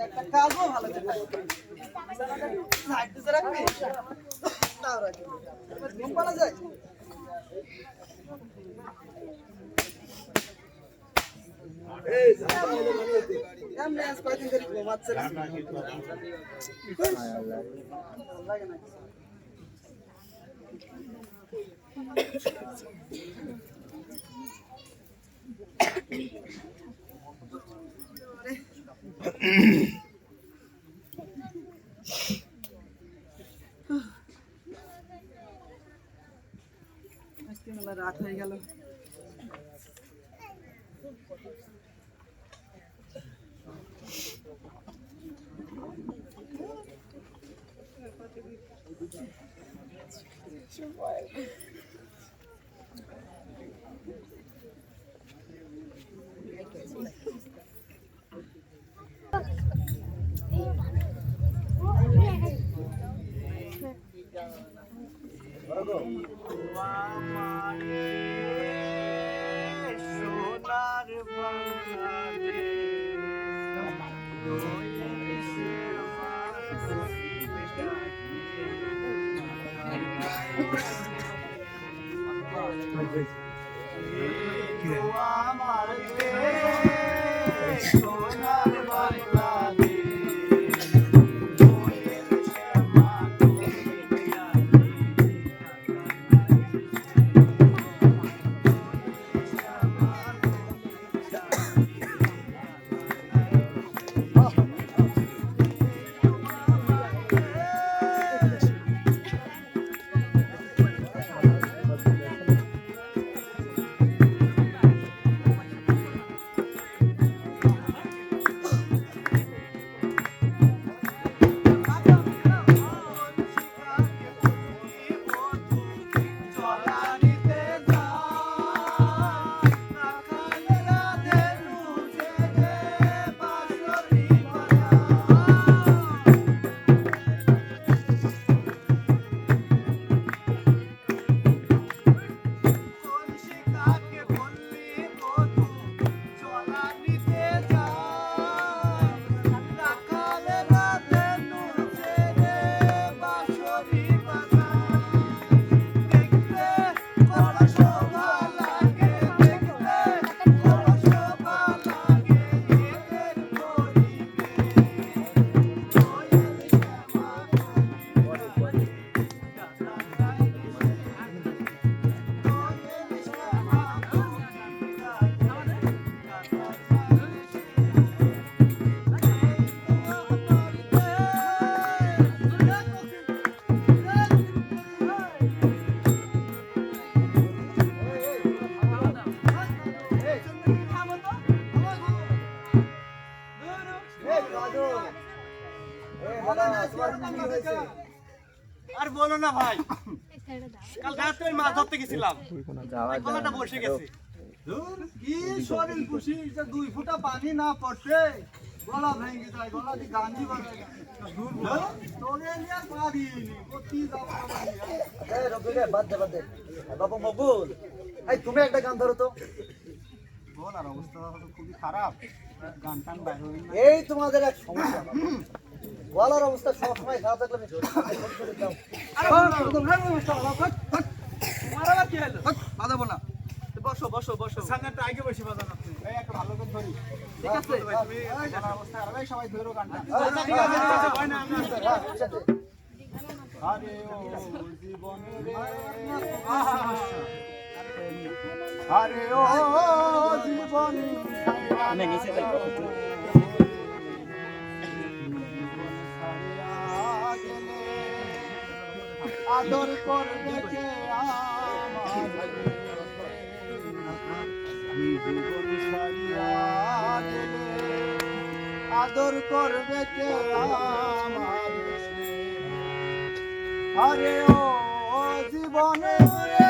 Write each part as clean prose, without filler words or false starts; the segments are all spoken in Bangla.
একটা কাজও ভালো রাখবি ঘুম পালা যায় কয়েকদিন ধরে ঘুমাচ্ছে লাগে না আজকে মেলা রাত হয়ে গেল সোনার আর বলো না ভাই, কাল রাতে ওই মাছ ধরতে গেছিলাম, গলাটা বসে গেছে। কি শরীর খুশি যে 2 ফুটা পানি না পড়ছে গলা ভেঙে যায়, গলা দিয়ে গান্ধী বানায় তোরে নিয়ে পারিনি কতি যাবো এই রবিরে বাদ দে বাবা মকবুল এই তুমি একটা গান ধরো তো। বল, আর অবস্থা তো খুবই খারাপ, গান টান বাইরে হই না। এই তোমাদের এক সমস্যা, গলার অবস্থা সবসময় খারাপ থাকলে আমি দাও। তোমার আবার কি হলো? বাজাবো না, বসো বসো বসো, সামনেটা আগে বসে বাজান আপনি। এই একটা ভালো করে ধরি, ঠিক আছে তুমি জানা অবস্থা আর ভাই সবাই ধরো গানটা। ঠিক আছে ভয় না, আমি আরে ও জীবনে রে, আরে ও জীবন আমি নিচে যাই আদর করবে কে আমার জীবন ছাড়িয়া গেলে, আদর করবে কে আমার, আরে ও জীবনে রে।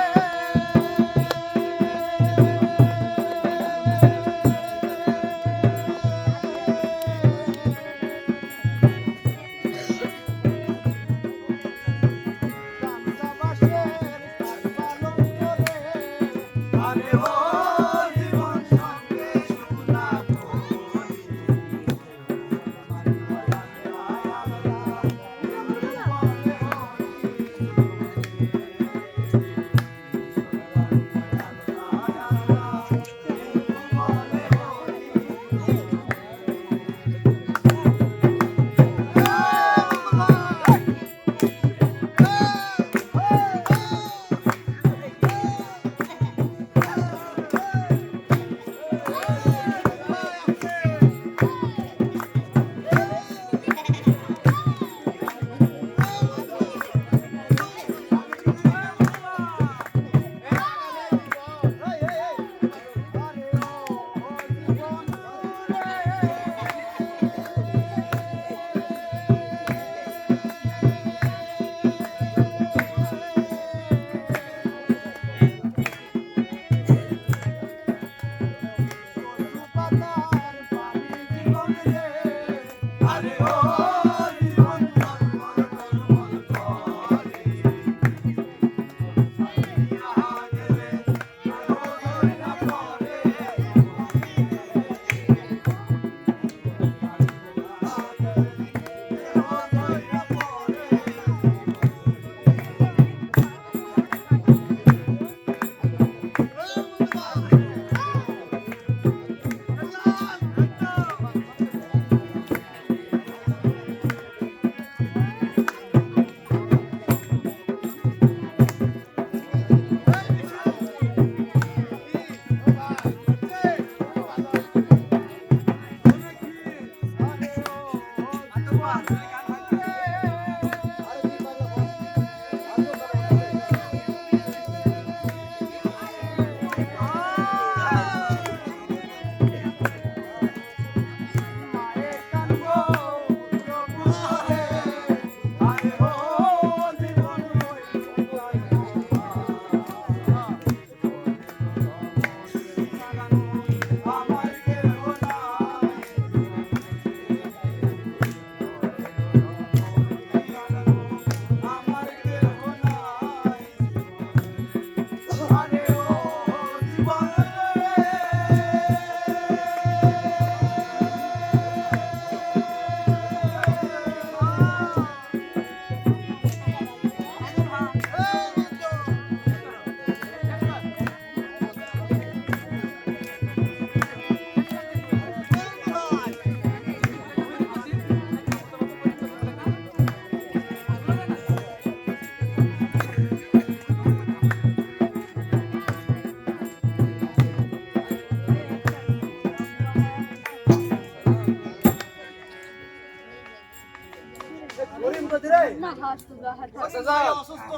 ভাই অসুস্থ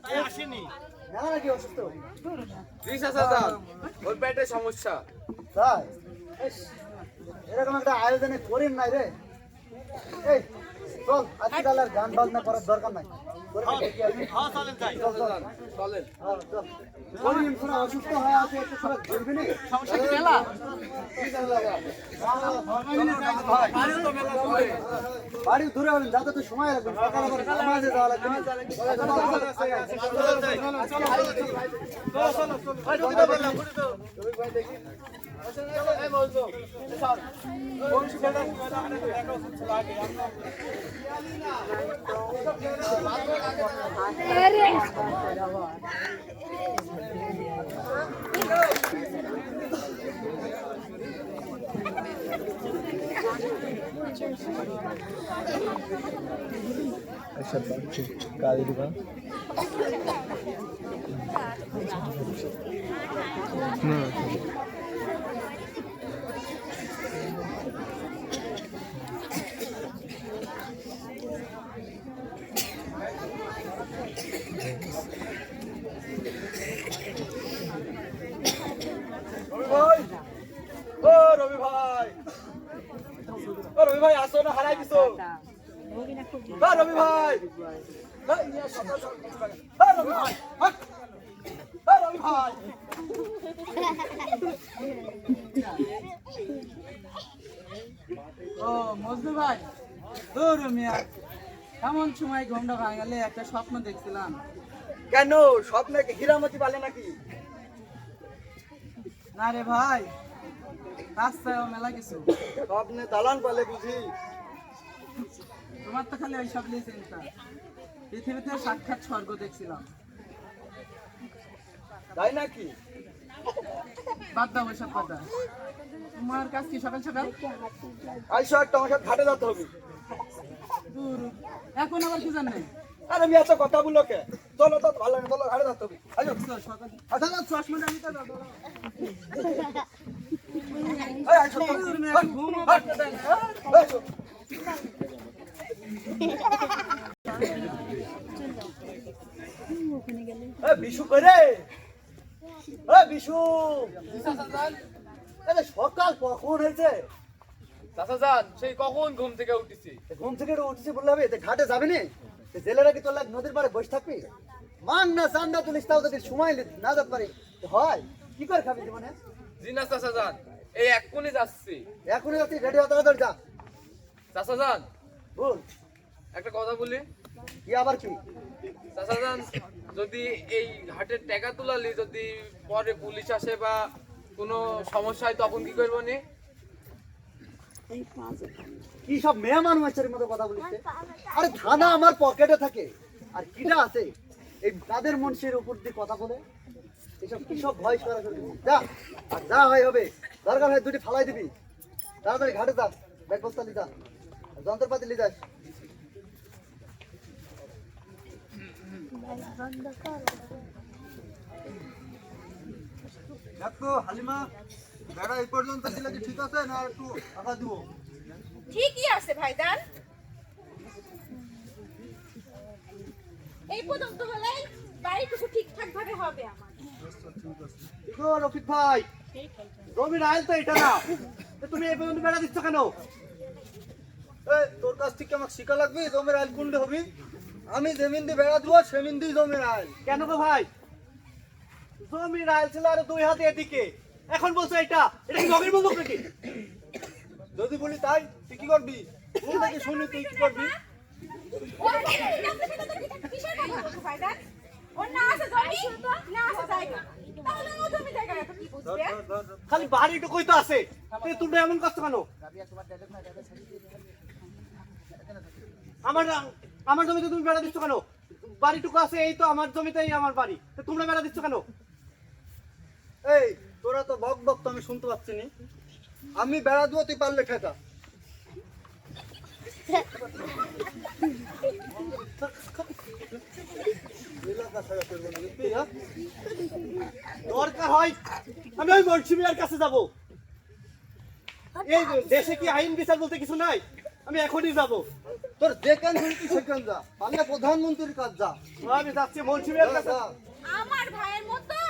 তাই আসেনি। মেলা নাকি অসুস্থ? ওর পেটের সমস্যা। তাই ইস, এরকম একটা আয়োজনে করিম নাই রে। এই চল আজকাল আর গান বাজনা করার দরকার নাই। করিম দেখি আসি। হ্যাঁ চলেন যাই। চল চল চলেন। হ্যাঁ, চল। করিম শোনা অসুস্থ হয়ে আছে একটু সময় ঘুরবি নি? সমস্যা কি মেলা? বাড়ি দূরে হলেন যাতে তো সময় লাগবে সকাল আবার নামাজে যাওয়া লাগবে না। চলেন যাই। ভাই ঢুকে দাও বললাম, ঢুকে দাও। রবি ভাই, ও রবি ভাই আসো না, হারাই দিছো। রবি ভাই, রবি ভাই, রবি ভাই। ও মজনু ভাই, তোর মিয়া এমন সময় ঘুমটা ভাঙালে একটা স্বপ্ন দেখছিলাম। কেন স্বপ্নে কি হীরামতি পালে নাকি? না রে ভাই, রাস্তায় মেলা কিছু। স্বপ্নে দালান পালে বুঝি? তোমার তো খালি ওই সব নিয়ে চিন্তা। পৃথিবীতে সাক্ষাৎ স্বর্গ দেখছিলাম। তাই নাকি? বাদ দাও ওইসব কথা। তোমার কাজ কি সকাল সকাল? আইসো একটা আমার সাথে ঘাটে যেতে হবে। দূর, এখন আবার কি জানেন? আরে আমি এত কথা বলো কে? চলো তো ভালো না, চলো ঘাটে যেতে হবে। আইসো সকাল আচ্ছা না চশমাটা আমি তো দাও। আইসো দূর মিয়া, ঘুমও পারতে দেয় না। আইসো। বিশু করে বিশু আরে সকাল কখন হয়েছে? চাচা যান, সেই কখন ঘুম থেকে উঠেছি। ঘুম থেকে উঠছি বললে হবে? ঘাটে যাবি নি? জেলেরা কি তোর লাগ নদীর পাড়ে বসে থাকবি? মান না চান্দা তুলিস তাও যদি সময় না যেতে পারি হয় কি করে খাবি জীবনে? জি না চাচা যান, এই এক্ষুনি যাচ্ছি। এখনই যাচ্ছি, রেডি হতে হবে, যা। চাচা যান, বল একটা কথা বলি। কি আবার কি? চাচা যান, যদি এই ঘাটের টাকা তুলালি যদি পরে পুলিশ আসে বা কোনো সমস্যা হয় তখন কি করবো নি? কি সব মেহমান মাছের মতো কথা বলিস? আরে থানা আমার পকেটে থাকে আর কিটা আছে এই তাদের মনসের উপর দিয়ে কথা বলে এসব কি সব ভয় করা করবি? যা, আর যা হয় হবে। দরকার হয় দুটি ফালাই দিবি। তাড়াতাড়ি ঘাটে যা, ব্যাগ বস্তা লি যা, যন্ত্রপাতি লি যাস। দেখো হালিমা, বেড়া এই পর্যন্ত দিলে কি ঠিক আছে না একটু আঁকা দিব? ঠিকই আছে ভাইজান, এই পর্যন্ত হলে বাড়িটুকু ঠিকঠাক ভাবে হবে আমার। গো রফিক ভাই, জমির আইল তো এটা না, তো তুমি এই পর্যন্ত বেড়া দিচ্ছ কেন? তোর কাছ থেকে আমাকে শিখা লাগবে জমির আইল কোনটা হবি? আমি জমিন দিয়ে বেড়া দিব, সেমিন দিয়ে জমির আইল। কেন গো ভাই? জমির আইল ছিল আর দুই হাতে এদিকে, এখন বলছো এটা এটা কি নগর বলবো নাকি? যদি বলি তাই তুই কি করবি? তুই নাকি শুনি তুই কি করবি? ওর কিসের কথা বলছো ভাইজান? ওর না আছে জমি, না আছে জায়গা, তাহলে ও জমি জায়গা এত কি বুঝবে? খালি বাড়িটুকুই তো আছে, তোমরা এমন করছো কেন? আমার আমার জমিতে তুমি বেড়া দিচ্ছ কেন? বাড়িটুকু আছে, এই তো আমার জমিতেই আমার বাড়ি, তো তোমরা বেড়া দিচ্ছ কেন? এই তোরা তো বক বক তো আমি শুনতে পাচ্ছি নি। আমি বেড়া দিব, তুই পারলে ঠেকা। দরকার হয় আমি ওই মরসুমিয়ার কাছে যাব। এই দেশে কি আইন বিচার বলতে কিছু নাই? আমি এখনই যাব। তোর যেখান খুশি সেখান যা, পারলে প্রধানমন্ত্রীর কাজ যা। আমি যাচ্ছি মুন্সিফের যা, কাছে। যা। আমার ভাইয়ের মতো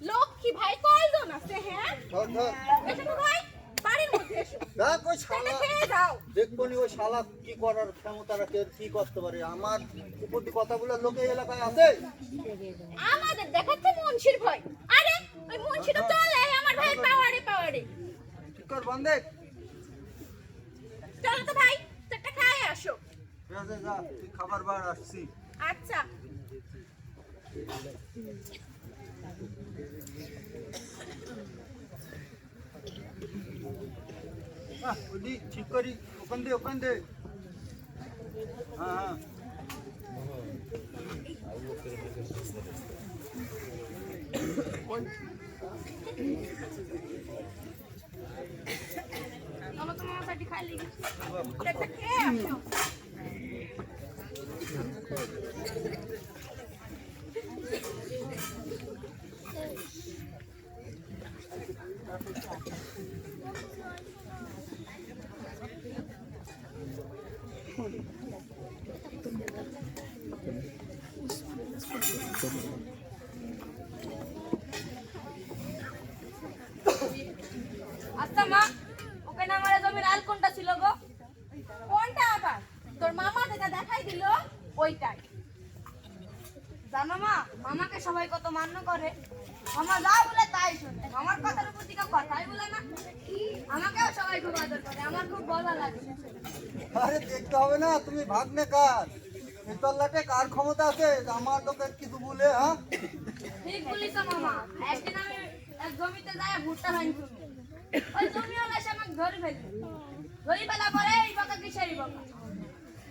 লক্ষ্মী ভাই কয়জন আছে হ্যাঁ? ধর, ধর। এসো তো ভাই, বাড়ির মধ্যে এসো। দেখ ওই এটা শালা, খেয়ে যাও। দেখবো নি ওই শালা কি করার ক্ষমতা রাখে, কি করতে পারে। আমার উপর দিয়ে কথাগুলো লোকে এই এলাকায় আছে। আমাদের দেখাচ্ছে মুন্সির ভয়। আরে ওই মুন্সিটা চলে আমার ভাইয়ের পাওয়ারে পাওয়ারে। ঠিক কর বন্ধে। চলো তো ভাই, একটা খাই আসো। ঠিক আছে, যা, তুই খাবার বার আসছি। আচ্ছা। ওই ঠিক করি, ওখান দে, ওখান দে। হ্যাঁ, হ্যাঁ। চলো তোমার সাথে খাই লাগি। একটা খেয়ে আসো। আচ্ছা মা, ওখানে আমার জমির আল কোনটা ছিল গো? কোনটা আবার? তোর মামা যেটা দেখাই দিল ওইটাই। জানো মা, মামাকে সবাই কত মান্য করে। মামা যা বলে তাই শোনে। মামার কথার উপর দিকে কথাই বলে না। আমাকেও সবাই খুব আদর করে, আমার খুব ভালো লাগে। আরে দেখতে হবে না, তুমি ভাগ্নে কার, এই তল্লাটে কার ক্ষমতা আছে যে আমার লোকের কিছু বলে। হ্যাঁ, ঠিক বলিস মামা। একদিন আমি এক জমিতে যাই ভুট্টা ভাঙছি। ওই জমিওয়ালা এসে আমাকে ধরে ফেললো। ধরে ফেলা পরে এই বকা কিসেরই বকা।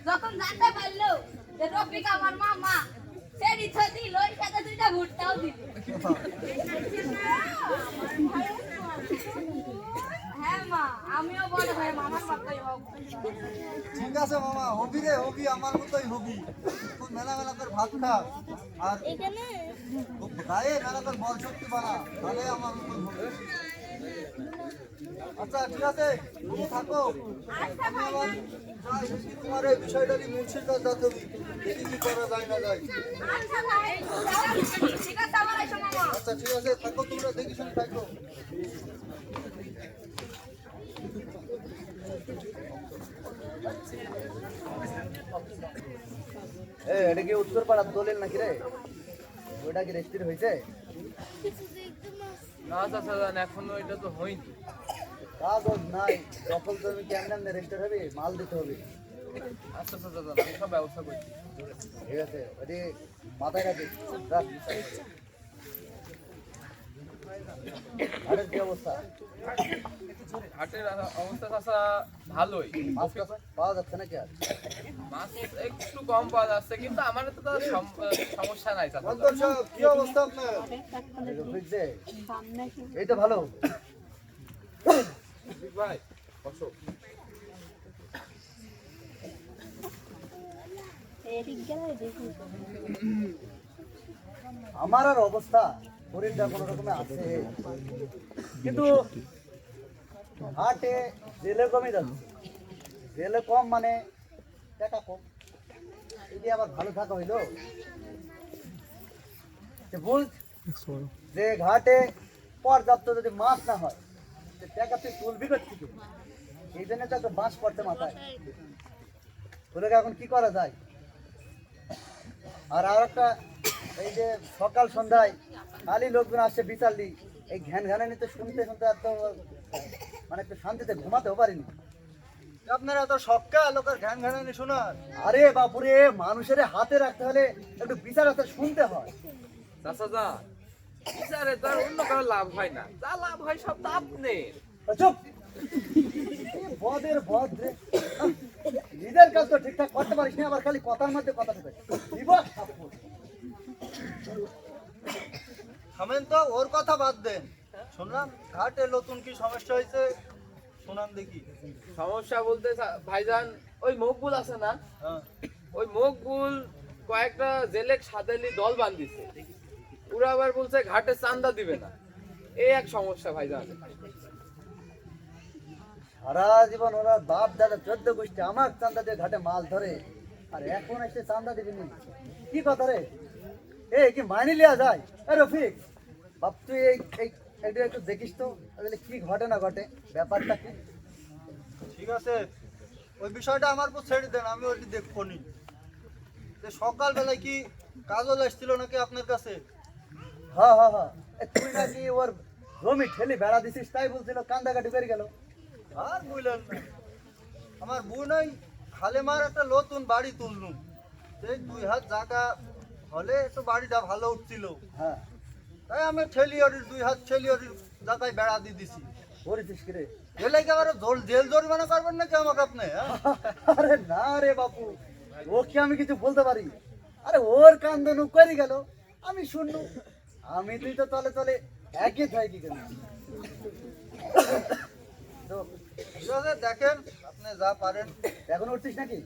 যখন জানতে পারলো যে রফিক আমার মামা, সে রিথা দিল, ওই সাথে দুইটা ভুট্টাও দিল। হ্যাঁ মা, আমিও বড় হয়ে মামার মতোই হব। ঠিক আছে মামা, হবি রে হবি, আমার মতোই হবি। তুই মেলা মেলা করে ভাত খা, আর গায়ে মেলা করে বল শক্তি বানা, তাহলে আমার মতোই হবে। আচ্ছা ঠিক আছে, তুমি থাকো। আচ্ছা আমি ভাই। আবার যাই, দেখি তোমার এই বিষয়টা নিয়ে মুন্সির কাছে যেতে হবে, দেখি কি করা যায় না যায়। আচ্ছা ভাই, ঠিক আছে আবার এসো মামা। আচ্ছা ঠিক আছে, থাকো তোমরা, দেখি শুনে থাকো। এটা কি উত্তর পাড়ার দলিল নাকি রে? ওটা কি রেজিস্ট্রি হয়েছে? না চাচা জান, এখনো এটা তো হয়নি। কাগজ নাই, দখল জমি কেমন রেজিস্টার হবে, মাল দিতে হবে। আচ্ছা চাচা জান, আমি সব ব্যবস্থা করছি। ঠিক আছে, ওটি মাথায় রাখি। রাখ। আরের কি অবস্থা? হাটের অবস্থা চাচা ভালোই। মাছ টাছ পাওয়া যাচ্ছে নাকি আর? মাছ একটু কম পাওয়া যাচ্ছে, কিন্তু আমার তো তার সমস্যা নাই চাচা জান। অন্তর সাহেব, কি অবস্থা আপনার? বুঝছে, এই তো ভালো। ভাই বসো। আমার আর অবস্থা, শরীরটা কোনো রকমে আছে, কিন্তু হাটে জেলে কমে যাচ্ছে। জেলে কম মানে টাকা কম, যদি আবার ভালো থাকা হইলো। বুঝ যে ঘাটে পর্যাপ্ত যদি মাছ না হয়, টাকা তুই তুলবি করছি, এই জন্য তো একটা বাঁশ পড়তে মাথায়। ওদেরকে এখন কি করা যায়? আর একটা, এই যে সকাল সন্ধ্যায় খালি লোকজন আসছে বিচারলি, এই ঘ্যান ঘ্যানানি তো শুনতে শুনতে এত মানে একটু শান্তিতে ঘুমাতেও পারিনি। আপনারা তো সক্কা লোকের ঘ্যান ঘ্যানানি শোনার। আরে বাপুরে, মানুষের হাতে রাখতে হলে একটু বিচার আছে, শুনতে হয়। চাচা জান, বিচারে তার অন্য কারো লাভ হয় না, যা লাভ হয় সব তো আপনার। চুপ, বদের বদ রে। নিজের কাজ তো ঠিকঠাক করতে পারিস না, আবার খালি কথার মধ্যে কথা ঢুকে থামেন তো, ওর কথা বাদ দেন। শুনলাম ঘাটে নতুন কি সমস্যা হয়েছে, শোনান দেখি। সমস্যা বলতে ভাইজান, ওই মকবুল আছে না, হ্যাঁ, ওই মকবুল কয়েকটা জেলে সাদেলি দল বান্ধিছে। ওরা আবার বলছে ঘাটে চান্দা দিবে না, এই এক সমস্যা ভাইজান। সারা জীবন ওরা বাপ দাদা 14 গোষ্ঠী আমার চান্দা দিয়ে ঘাটে মাছ ধরে, আর এখন এসে চান্দা দিবিনি, কি কথা রে? কি মাইনে লিয়া যায়? রফিক বাপ, তুই এটা একটু দেখিস তো আসলে কি ঘটে না ঘটে, ব্যাপারটা কি? ঠিক আছে, ওই বিষয়টা আমার উপর ছেড়ে দেন, আমি ওইটি দেখবো নি। সকালবেলায় কি কাজল এসেছিল নাকি আপনার কাছে? হ্যাঁ হ্যাঁ হ্যাঁ, তুই নাকি ওর জমি ঠেলি বেড়া দিছিস তাই বলছিল, কান্দাকাটি করে গেল। আর বুঝলেন না, আমার বোন ওই হালেমার একটা নতুন বাড়ি তুললুম, সেই 2 হাত জায়গা হলে তো বাড়িটা ভালো উঠছিল। হ্যাঁ, তাই আমি ঠেলি ওরির 2 হাত ঠেলি ওরির জায়গায় বেড়া দিয়ে দিছি। করেছিস কি রে? এলে কি আবার জেল জরিমানা করবেন নাকি আমাকে আপনি? আরে না রে বাপু, ওকে আমি কিছু বলতে পারি? আরে ওর কান্দনু করে গেল, আমি শুনলু, আমি তুই তো তলে তলে একই থাকি কেন? তো ঠিক আছে, দেখেন আপনি যা পারেন। এখন উঠছিস নাকি?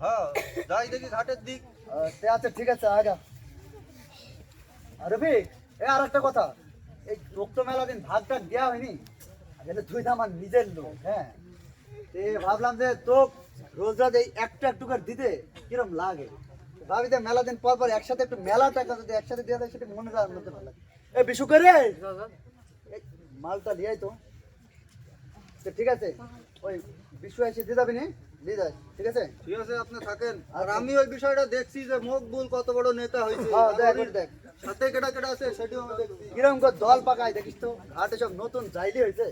হ্যাঁ, যাই দেখি ঘাটের দিক। আচ্ছা ঠিক আছে, আগা। আরে ভাই, আর একটা কথা, এই রক্ত মেলা দিন ভাগটা দেওয়া হয়নি, আসলে তুই তো আমার নিজের লোক। হ্যাঁ, ভাবলাম যে তোক রোজ রাত এই একটু একটু করে দিতে কিরম লাগে, ভাবি যে মেলা দিন পর পর একসাথে একটু মেলা টাকা যদি একসাথে দিয়ে দেয় সেটা মনে রাখতে ভালো লাগে। বিশু করে এই মালটা লিয়াই তো। ঠিক আছে, ওই বিশু এসে দিয়ে যাবি নি, দিয়ে যাস। ঠিক আছে, ঠিক আছে, আপনি থাকেন। আর আমি ওই বিষয়টা দেখছি যে মকবুল কত বড় নেতা হয়েছে। দেখ সাথে কেটা কেটা আছে সেটিও আমি দেখছি। কিরম করে দল পাকায় দেখিস তো, ঘাটে সব নতুন জাইলি হয়েছে।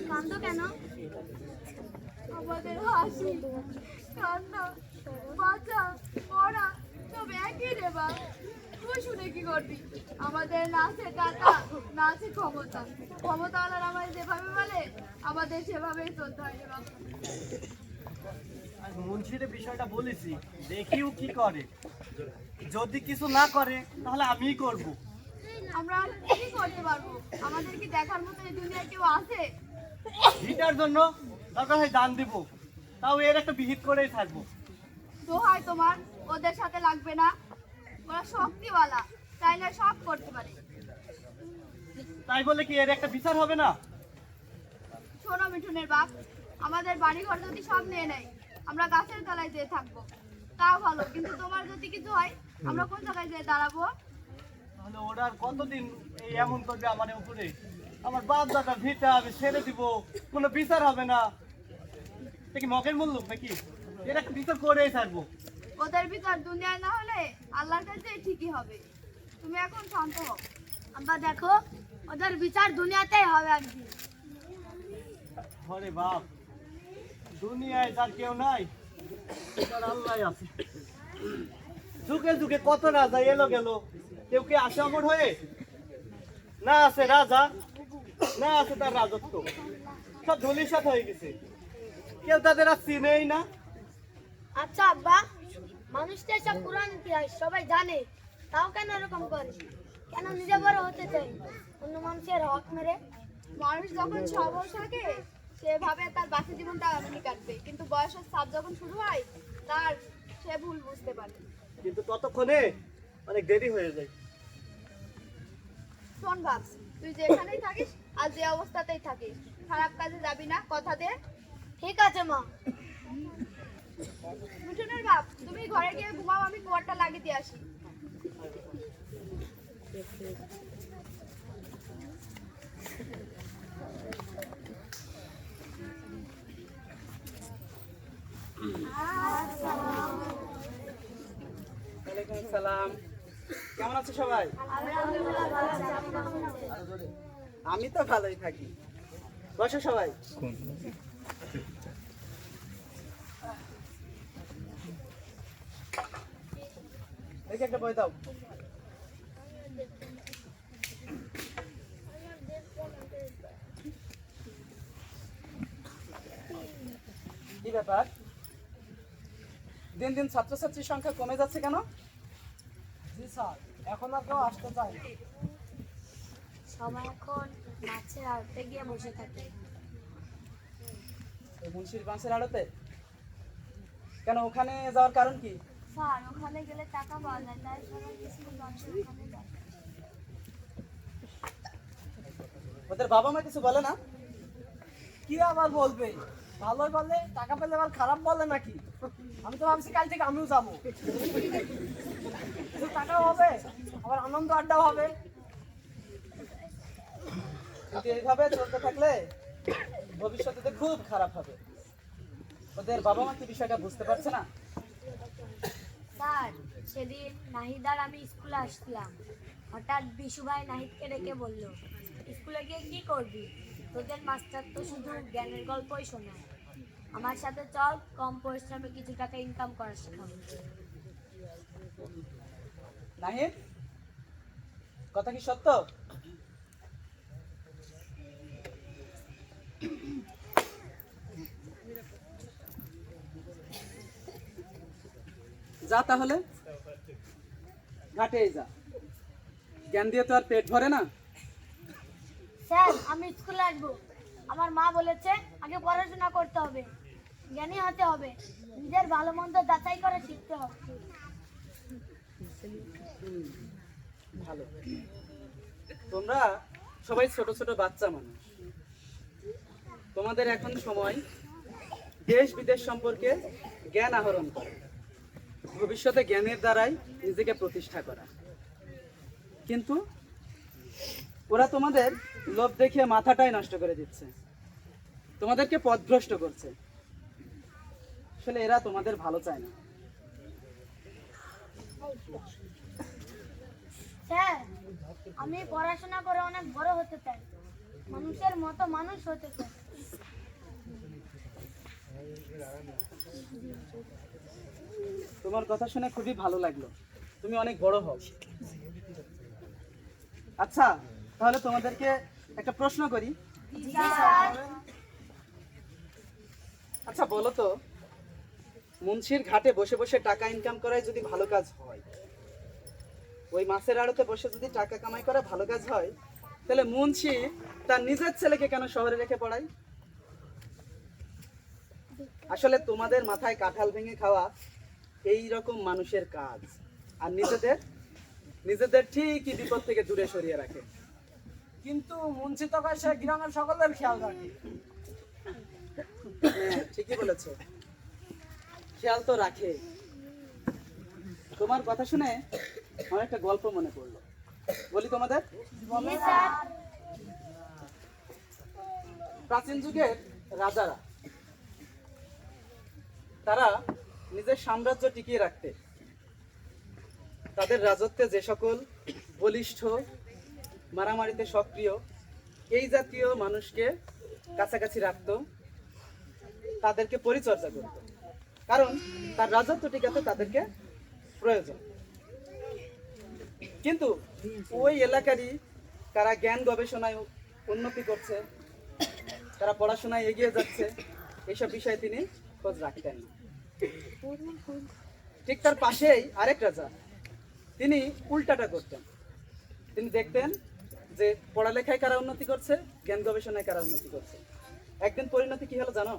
কান্দো কেন? আমাদের হাসি, কান্না, বাঁচা, পড়া সব একই রে বাপ। তুই শুনে কি করবি? আমাদের না আছে টাকা, না আছে ক্ষমতা। ক্ষমতাওয়ালার আমাদের যেভাবে বলে আমাদের সেভাবেই চলতে হয় রে বাপ। মুন্সির বিষয়টা বলেছি, দেখিও কি করে, যদি কিছু না করে তাহলে আমিই করব। আমরা কি করতে পারবো? আমাদের কি দেখার মতো এই দুনিয়ায় কেউ আছে? ভিটার জন্য দরকার হয় দান দিব, তাও এর একটা বিহিত করেই থাকবো। দোহাই তোমার, ওদের সাথে লাগবে না। ওরা শক্তিওয়ালা, চাইলে সব করতে পারে। তাই বলে কি এর একটা বিচার হবে না? শোনো মিঠুনের বাপ, আমাদের বাড়িঘর যদি সব নিয়ে নেয়, আমরা গাছের তলায় যেয়ে থাকবো, তাও ভালো। কিন্তু তোমার যদি কিছু হয়, আমরা কোন জায়গায় যেয়ে দাঁড়াবো? তাহলে ওরা আর কতদিন এই এমন করবে আমার উপরে? আমার বাপ দাদার ভিটা আমি ছেড়ে দিব, কোনো বিচার হবে না? এটা কি মগের মূল্য নাকি? এর একটা বিচার করেই থাকবো। ওদের বিচার দুনিয়ায় না হলে আল্লাহর কাছে ঠিকই হবে। তুমি এখন শান্ত হও। আব্বা দেখো, ওদের বিচার দুনিয়াতেই হবে একদিন। আরে বাপ, দুনিয়ায় যার কেউ নাই, তার আল্লাহ আছে। যুগে যুগে কত রাজা এলো গেল, কেউ কি আসে অমর হয়ে? না আছে রাজা, না আছে তার রাজত্ব, সব ধুলিসাৎ হয়ে গেছে, কেউ তাদের আর চিনেই না। আচ্ছা আব্বা, মানুষ তো সব পুরান ইতিহাস সবাই জানে, তাও কেন এরকম করে? কেন নিজে বড় হতে চাই অন্য মানুষের হক মেরে? মানুষ যখন সবল থাকে সেভাবে তার বাকি জীবনটা এমনই কাটবে, কিন্তু বয়সের চাপ যখন শুরু হয় তার সে ভুল বুঝতে পারে। কিন্তু ততক্ষণে অনেক দেরি হয়ে যায়। শোন বাপ, তুই যেখানেই থাকিস আর যে অবস্থাতেই থাকিস, খারাপ কাজে যাবি না, কথা দে। ঠিক আছে মা। মিঠুনের বাপ, তুমি ঘরে গিয়ে ঘুমাও, আমি কুয়ারটা লাগিয়ে দিয়ে আসি। ওয়ালাইকুম আসসালাম। কেমন আছো সবাই? আমি তো ভালোই থাকি। বসো সবাই। দেখি একটা বই দাও। কি ব্যাপার? দিন দিন ছাত্রছাত্রীর সংখ্যা কমে যাচ্ছে কেন? জি স্যার, এখন আর কেউ আসতে চায় না। সবাই এখন মাছের আড়তে গিয়ে বসে থাকে। এই মুন্সির মাছের আড়তে কেন, ওখানে যাওয়ার কারণ কি? স্যার, ওখানে গেলে টাকা পাওয়া যায়, তাই সবাই স্কুল মানুষের ওখানে যায়। ওদের বাবা মা কিছু বলে না? কি আবার বলবে, ভালোই বলে, টাকা পেলে আবার খারাপ বলে নাকি? আমি তো ভাবছি কাল থেকে আমিও যাবো, কিছু টাকাও হবে, আবার আনন্দ আড্ডাও হবে। কিন্তু এইভাবে চলতে থাকলে ভবিষ্যতে তো খুব খারাপ হবে। ওদের বাবা মা কি বিষয়টা বুঝতে পারছে না? স্যার, সেদিন নাহিদার আমি স্কুলে আসছিলাম, হঠাৎ বিশু ভাই নাহিদকে ডেকে বলল, স্কুলে গিয়ে কি করবি? তোদের মাস্টার তো শুধু জ্ঞানের গল্পই শোনায়, আমার সাথে চল, কম পরিশ্রমে কিছু টাকা ইনকাম করা শেখাবো। নাহিদ, কথা কি সত্য? যা তাহলে ঘাটে যা, জ্ঞান দিয়ে তো আর পেট ভরে না। স্যার, আমি স্কুলে আসবো, আমার মা বলেছে আগে পড়াশোনা করতে হবে, জ্ঞানী হতে হবে, নিজের ভালো মন্দ যাচাই করে শিখতে হবে। ভালো, তোমরা সবাই ছোট ছোট বাচ্চা মানুষ, তোমাদের এখন সময় দেশ বিদেশ সম্পর্কে জ্ঞান আহরণ করা, ভবিষ্যতে জ্ঞানের দ্বারাই নিজেকে প্রতিষ্ঠা করা। কিন্তু ওরা তোমাদের লোভ দেখিয়ে মাথাটাই নষ্ট করে দিচ্ছে, তোমাদেরকে পথভ্রষ্ট করছে। আসলে এরা তোমাদের ভালো চায় না। স্যার, আমি পড়াশোনা করে অনেক বড় হতে চাই, মানুষের মতো মানুষ হতে চাই। তোমার কথা শুনে খুবই ভালো লাগলো, তুমি অনেক বড় হও। আচ্ছা, তাহলে তোমাদেরকে একটা প্রশ্ন করি। আচ্ছা বলো তো, মুন্সির ঘাটে বসে বসে টাকা ইনকাম করাই যদি ভালো কাজ হয়, ওই মাছের আড়তে বসে যদি টাকা কামাই করা ভালো কাজ হয়, তাহলে মুন্সি তার নিজের ছেলেকে কেন শহরে রেখে পড়ায়? আসলে তোমাদের মাথায় কাঁঠাল ভেঙে খাওয়া এই রকম মানুষের কাজ, আর নিজেদের ঠিকই বিপদ থেকে দূরে সরিয়ে রাখে। কিন্তু মুন্সি তো সে গ্রামের সকলের খেয়াল রাখে। হ্যাঁ, ঠিকই বলেছো, খেয়াল তো রাখে। তোমার কথা শুনে আমার একটা গল্প মনে পড়লো, বলি তোমাদের। প্রাচীন যুগের রাজারা, তারা নিজের সাম্রাজ্য টিকিয়ে রাখতে তাদের রাজত্বে যে সকল বলিষ্ঠ, মারামারিতে সক্রিয়, এই জাতীয় মানুষকে কাছাকাছি রাখতো, তাদেরকে পরিচর্যা করত, কারণ তার রাজত্ব টিকাতে তাদেরকে প্রয়োজন। কিন্তু ওই এলাকারই তারা জ্ঞান গবেষণায় উন্নতি করছে, তারা পড়াশোনায় এগিয়ে যাচ্ছে, এইসব বিষয়ে তিনি খোঁজ রাখতেন না। ঠিক তার পাশেই আরেক রাজা, তিনি উল্টাটা করতেন। তিনি দেখতেন যে পড়ালেখায় কারা উন্নতি করছে, জ্ঞান গবেষণায় কারা উন্নতি করছে। একদিন পরিণতি কি হলো জানো?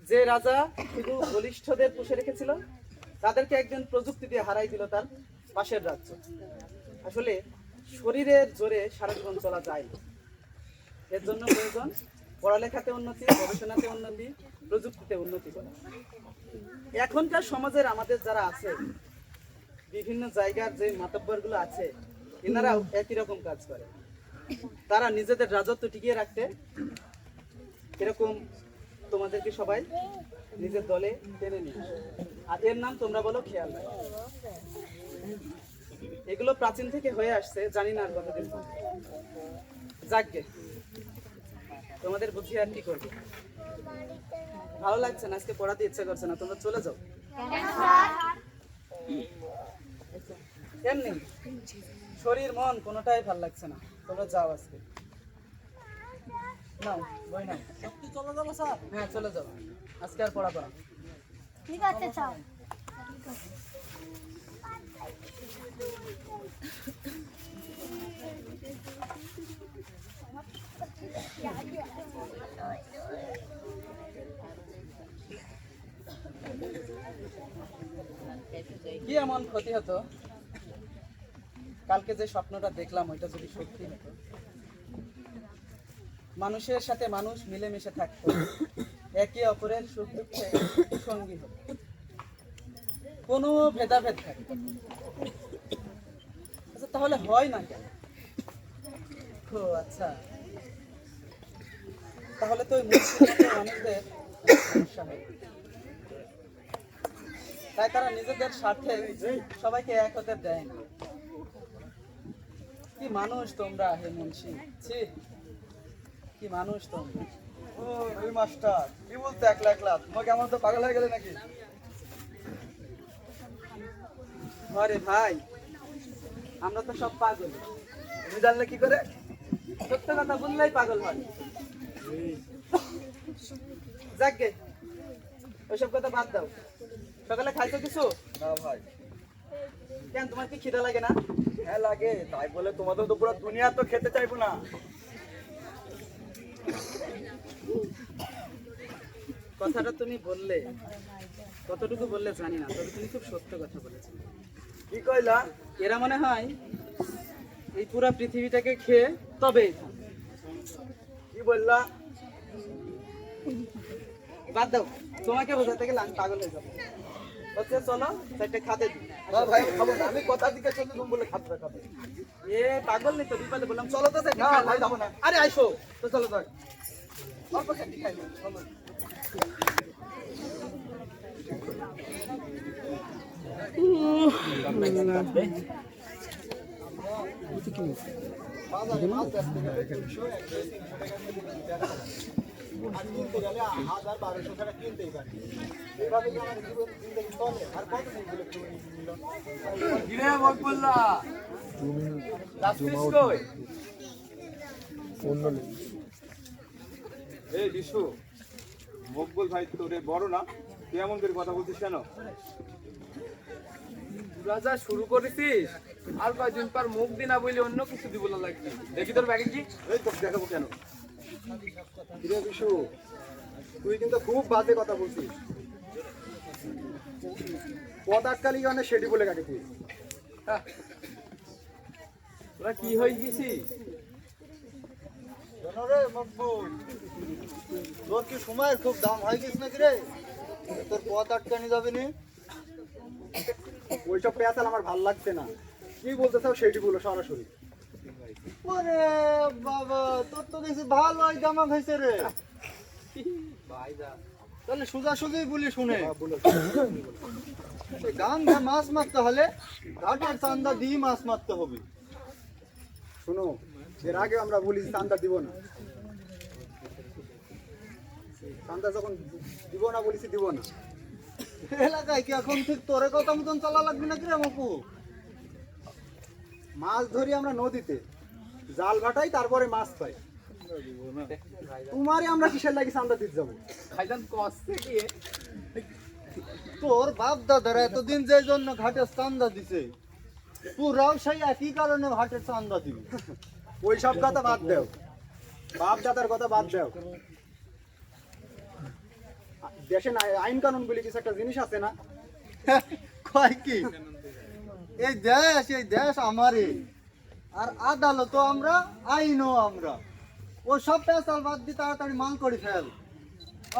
যে রাজা শুধু বলিষ্ঠদের পুষে রেখেছিল, তাদেরকে একদিন প্রযুক্তি দিয়ে হারাই দিল তার পাশের রাজ্য। আসলে শরীরের জোরে সারা জীবন চলা যায় না, এর জন্য প্রয়োজন পড়ালেখাতে উন্নতি, গবেষণাতে উন্নতি, প্রযুক্তিতে উন্নতি করা। এখনকার সমাজের আমাদের যারা আছে, বিভিন্ন জায়গার যে মাতব্বরগুলো আছে, এনারাও একই রকম কাজ করে। তারা নিজেদের রাজত্ব টিকিয়ে রাখতে এরকম তোমাদেরকে সবাই নিজের দলে টেনে নিয়ে আসে, আর এর নাম তোমরা বলো খেয়াল রাখো। এগুলো প্রাচীন থেকে হয়ে আসছে, জানি না আর কতদিন পর। যাকগে, তোমাদের বুঝি আর কি করবে। ভালো লাগছে না, আজকে পড়াতে ইচ্ছা করছে না, তোমরা চলে যাও। এমনি শরীর মন কোনোটাই ভালো লাগছে না, তোমরা যাও আজকে। নাও বই নাও। সত্যি চলে যাবো স্যার? হ্যাঁ চলে যাও, আজকে আর পড়া করা। ঠিক আছে স্যার। কি এমন ক্ষতি হতো কালকে যে স্বপ্নটা দেখলাম ওইটা যদি সত্যি হতো, মানুষের সাথে মানুষ মিলেমিশে থাকতো, একে অপরের সুখ দুঃখে সঙ্গী হতো, কোনো ভেদাভেদ থাকতো না। আচ্ছা তাহলে হয় না কেন? ও আচ্ছা, তাহলে তো ওই মুসলিম মানুষদের সমস্যা হয়, তাই তারা নিজেদের স্বার্থে সবাইকে এক হতে দেয় না। কি মানুষ তোমরা হে মুন্সি, ছি কি মানুষ তোমরা। ও ওই মাস্টার কি বলতে একলা একলা তোমাকে আমার তো পাগল হয়ে গেলে নাকি? আরে ভাই, আমরা তো সব পাগল। তুমি জানলে কি করে? সত্য কথা বললেই পাগল হয়। যাকগে, ওইসব কথা বাদ দাও। সকালে খাইছো কিছু? না ভাই। কেন, তোমার কি খিদা লাগে না? হ্যাঁ লাগে, তাই বলে তোমাদের তো পুরো দুনিয়া তো খেতে চাইবো না। কথাটা তুমি বললে, কতটুকু বললে জানি না, তবে তুমি খুব সত্য কথা বলেছো। কি কইলা? এরা মনে হয় এই পুরো পৃথিবীটাকে খেয়ে তবেই থামবে। কি বললা? বাদ দাও, তোমাকে বোঝাতে গেলে আমি পাগল হয়ে যাবো। হচ্ছে চলো চারটে খাতে দিই। না ভাই খাবো না, আমি কথা দিকে চলতে তুমি বলে খাতে খাবে। এ পাগল নেই তো, বিপাদে বললাম চলো তো চারটে না খাই ভাই নাও। যাবো না। আরে আইসো। তো চলো যাই। অল্প খাটি খাই না, চলো। বাজারে মাছ আসতে গেলে 200, 150 টাকা আর কিনতে গেলে 1000-1200 টাকা কিনতেই পারি। এইভাবে কি আমার জীবন জিন্দগি চলে? আর কত দিন বলে কেউ নিল? কিরে মকবুল্লাহ, যাচ্ছিস কই? এই বিশু, মকবুল ভাই তোরে বড় না, তুই এমন করে কথা বলছিস কেন? তোরা যা শুরু করেছিস, আর কয়দিন পর মুখ দিনা বলে অন্য কিছু দিব লাগবে। দেখি তোর ব্যাগে কি? এই তোকে দেখাবো কেন? কিরে বিশু, তুই কিন্তু খুব বাজে কথা বলছিস। পদ আটকালি গানে সেটি বলে কাকে তুই? হ্যাঁ। তোরা কি হয়ে গেছিস? শোনো রে মকবুল, তোর কি সময়ের খুব দাম হয়ে গেছে নাকি রে? তোর পথ আটকানি যাবে নি? ওইসব পেঁচাল আমার ভাল লাগছে না। কি বলতে চাও সেটি বলো সরাসরি। ওরে বাবা, তোর তো দেখছি ভালো জামা খাইছে রে। তাহলে সোজাসুজি বলি শুনে, গান মাছ মারতে হলে ঘাটের চান্দা দিয়ে মাছ মারতে হবে। শোনো, এর আগে আমরা বলি চান্দা দিব না। চান্দা যখন দিব না বলেছি দিব না। এলাকায় কি এখন ঠিক তোরে কথা মতন চালা লাগবে নাকি রে মকু? মাছ ধরি আমরা নদীতে, জাল ভাটাই, তারপরে মাছ পাই। তোমারই আমরা কিসের লাগি চান্দা দিতে যাবো? খাইজান কষ্টে গিয়ে তোর বাপ দাদারা এতদিন যে জন্য ঘাটের চান্দা দিছে, পুরাও সেই একই কারণে ঘাটের চান্দা দিবি। ওই সব কথা বাদ দাও, বাপ দাদার কথা বাদ দাও। দেশে আইন কানুন বলে কিছু একটা জিনিস আছে না? কয় কি, এই দেশ আমারই, আর আদালত আমরা, আইনও আমরা। ও সব পেশাল বাদ দিয়ে তাড়াতাড়ি মাল করে ফেল।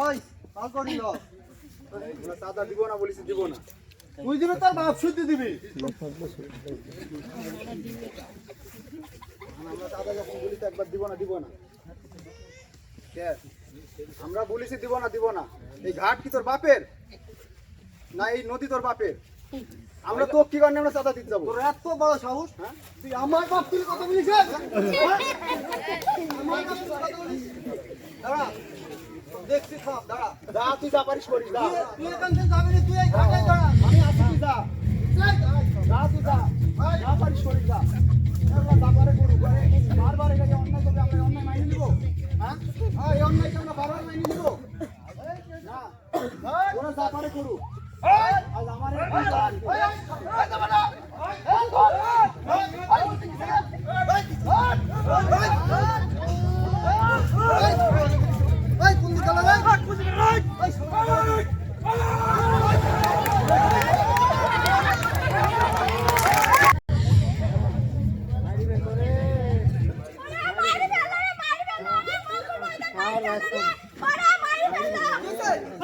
ওই মাল করি ল। আমরা চাঁদা দিব না বলেছি দিব না। তুই দিবি তার বাপ শুদ্ধি দিবি। আমরা চাঁদা যখন বলি তো একবার দিব না দিব না। আমরা বলেছি দিব না দিব না। এই ঘাট কি তোর বাপের না এই নদী তোর বাপের? আমরা তো কি কারণে আমরা চাঁদা দিতে যাবো? তোর এত বড় সাহস, তুই আমার বাপ তুই কথা বলিস? আমার বাপ তুই কথা বলিস? দাঁড়া, দেখছি সব, দাঁড়া। যা তুই যা পারিস করিস, যা। তুই এখান থেকে যাবি না, তুই এই ঘাটে দাঁড়া। আমি আছি, তুই যা। যা তুই যা, যা পারিস করিস, যা। আমরা বাবারে করু, বারবার এটা যে অন্যায় করবে আমরা অন্যায় মাইনে নিবো? হ্যাঁ, এই অন্যায়কে আমরা বারবার মাইনে নিবো না? ওরা যা পারে করুক। কোন দিকে লাগে?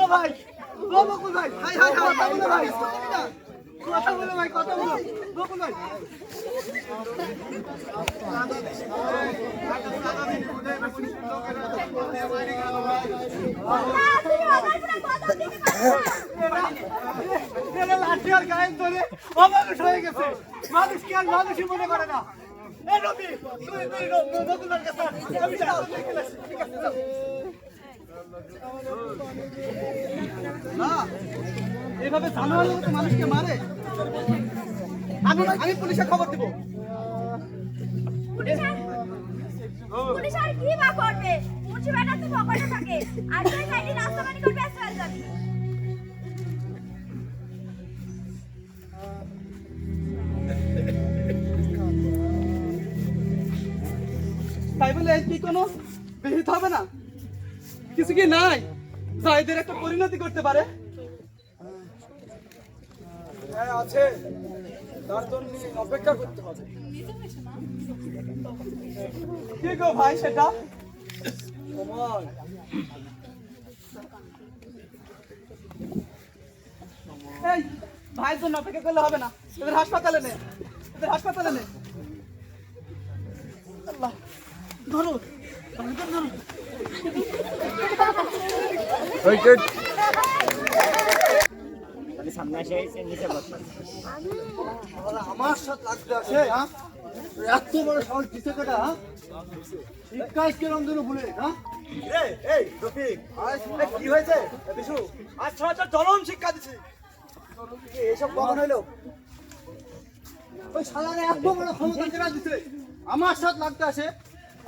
ও ভাই, ও বকুল ভাই, হাই হাই হাই, কথা বলো ভাই, কথা বলো ভাই, কথা বলো, বকুল ভাই। এরা লাঠি আর গায়ে ধরে অমানুষ হয়ে গেছে, মানুষকে আর মানুষই মনে করে না। এ রবি, তুই বকুল ভাইয়ের কাছে আয়, আমি যাবো, ঠিক আছে, যাও। না, এভাবে জানোয়ারের মতো মানুষকে মারে। আমি পুলিশে খবর দিব। পুলিশ আর কি বা করবে? মুন্সিপালটা তো পকেটে থাকে। আর তুই সাইডে রাস্তা পানি করে ব্যস্ত হয়ে যাবি। তাই বলে কি কোনো বিহিত হবে না? কিছু কি নাই যা এদের একটা পরিণতি করতে পারে? হ্যাঁ আছে, তার জন্য অপেক্ষা করতে হবে। কি গো ভাই সেটা? সময় এই ভাইয়ের জন্য অপেক্ষা করলে হবে না, এদের হাসপাতালে নে, এদের হাসপাতালে নে। আল্লাহ, ধরো, ধরো। আমার সাথে লাগতে আসে, হ্যাঁ? এত বড় সাহস দিছে কেটা, হ্যাঁ? শিক্ষায় কিরম দিন ভুলে, হ্যাঁ? এই রফিক, কি হয়েছে? বিশু, আজ 6 হাজার জনম শিক্ষা দিছি। এসব কখন হইলো? ওই শালারে এত বড় ক্ষমতা কেনা দিছে? আমার সাথে লাগতে আসে,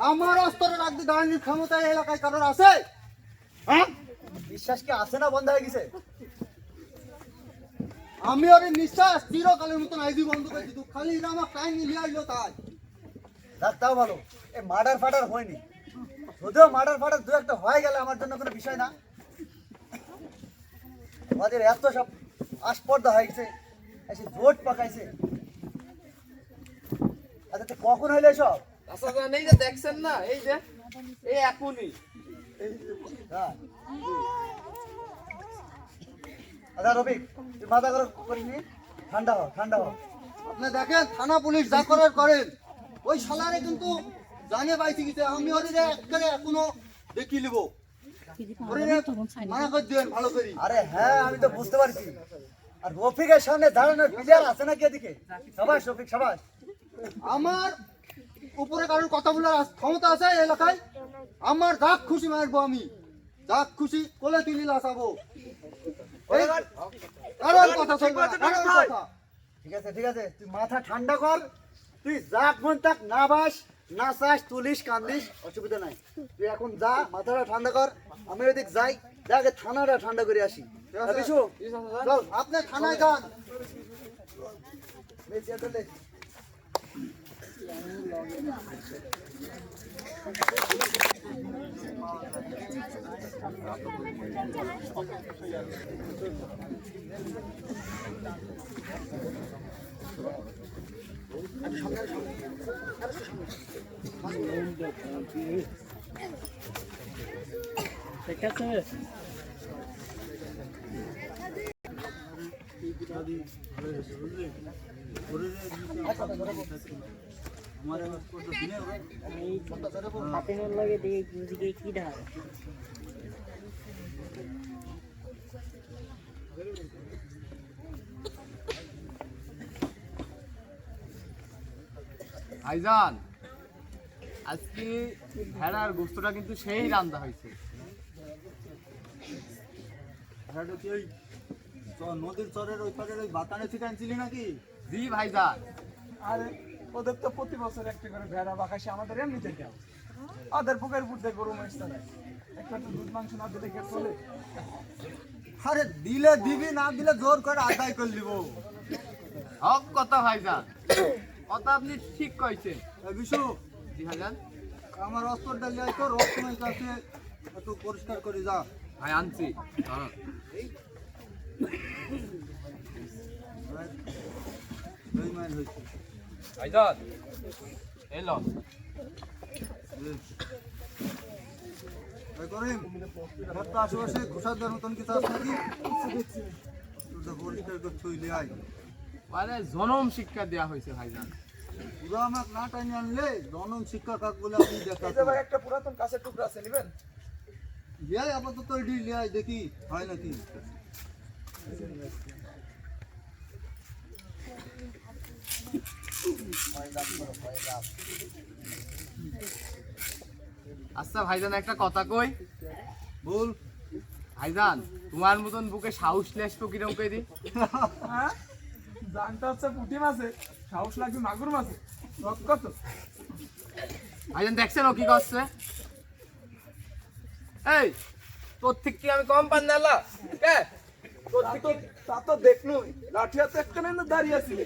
আমার অস্তরে রাখতে দাঁড়ানোর ক্ষমতা এই এলাকায় কারোর আছে? হ্যাঁ? বিশ্বাস কি আছে না বন্ধ হয়ে গেছে? আমি ওর নিঃশ্বাস চিরকালের মতন আইজি বন্ধ করে দিত, খালি এরা আমার টাইম নিয়ে আইলো তাই। তাও ভালো, এই মার্ডার ফাটার হয়নি, যদিও মার্ডার ফাটার দু একটা হয়ে গেলে আমার জন্য কোনো বিষয় না। আমাদের এত সব আস্পর্ধা হয়ে গেছে, এসে জোট পাকাইছে। আচ্ছা তো কখন হইলো এসব? আচ্ছা এই যে দেখছেন না, এই যে এই এখনই হ্যাঁ। আচ্ছা রবিক, তুই মাথা গরম করিনি, ঠান্ডা হও, ঠান্ডা হও। আপনি দেখেন থানা পুলিশ যা করার করেন, ওই শালারে কিন্তু জানে পাইছি গেছে, আমি ওরে একবারে এখনো দেখি লিব, ওরে মানা করে দেন ভালো করি। আরে হ্যাঁ, আমি তো বুঝতে পারছি। আর রফিকের সামনে দাঁড়ানোর প্লেয়ার আছে নাকি এদিকে? সবাই রফিক, সবাই। আমার উপরে কারোর কথা বলার ক্ষমতা আছে এই এলাকায়? আমার যাক খুশি মারবো, আমি যাক খুশি কোলে তুলি লাসাবো, কারোর কথা চলবে না, কারোর কথা। ঠিক আছে, ঠিক আছে, তুই মাথা ঠান্ডা কর। তুই যাক মন তাক না বাস, না চাস, তুলিস, কান্দিস, অসুবিধা নাই। তুই এখন যা, মাথাটা ঠান্ডা কর। আমি ওইদিক যাই, যাকে থানাটা ঠান্ডা করে আসি। বিশু, চল। আপনি থানায় যান। ভাইজান, আজকে ভেড়ার গোস্তটা কিন্তু সেই রান্না হয়েছে। ভেড়াটা কি ওই নদীর চরের ওই পারের ওই বাতানে থেকে আনছিলি নাকি? জি ভাইজান। আরে ওদের তো প্রতি বছর একটা করে ভেড়া বাকাশি, আমাদের এমনিতে দেওয়া। ওদের বুকের বুদ্ধে গরু মহিষ চালায়, একটা তো দুধ মাংস না দিলে কে চলে? আরে দিলে দিবি, না দিলে জোর করে আদায় করে নিব। হক কথা ভাইজান, কথা আপনি ঠিক কইছেন। বিশু, জি ভাইজান। আমার অস্ত্রটা লিয়ে তো রক্তময় কাছে একটু পরিষ্কার করে যা। ভাই আনছি। দাঁড়ান। দুই মাইল হয়েছে। ভাইজান এলো। করিম ঘরটা আশেপাশে ঘোষার দেওয়ার মতন কিছু আছে নাকি? ওটা পরিষ্কার করে থইলে আয়। মানে জনম শিক্ষা দেওয়া হয়েছে ভাইজান। পুরো আমাকে না টাইনে আনলে জনম শিক্ষা কাক বলে আপনি এই যে দেখাতে ভাই একটা পুরাতন কাঁচের টুকরা আছে নেবেন? লিয়াই আপাতত এটি লিয়াই দেখি হয় নাকি। আচ্ছা ভাইজান একটা কথা কই। বল। ভাইজান তোমার মতন বুকে সাহস লেসবো কিরম কই দি? হ্যাঁ জানটা হচ্ছে পুঁটি মাছে, সাহস লাগবে মাগুর মাছে। কত ভাইজান দেখছেন ও কি করছে? এই তোর থেকে কি আমি কম পান না কে? তা তো দেখলুম লাঠি হাতে একটা না দাঁড়িয়ে আছিলে।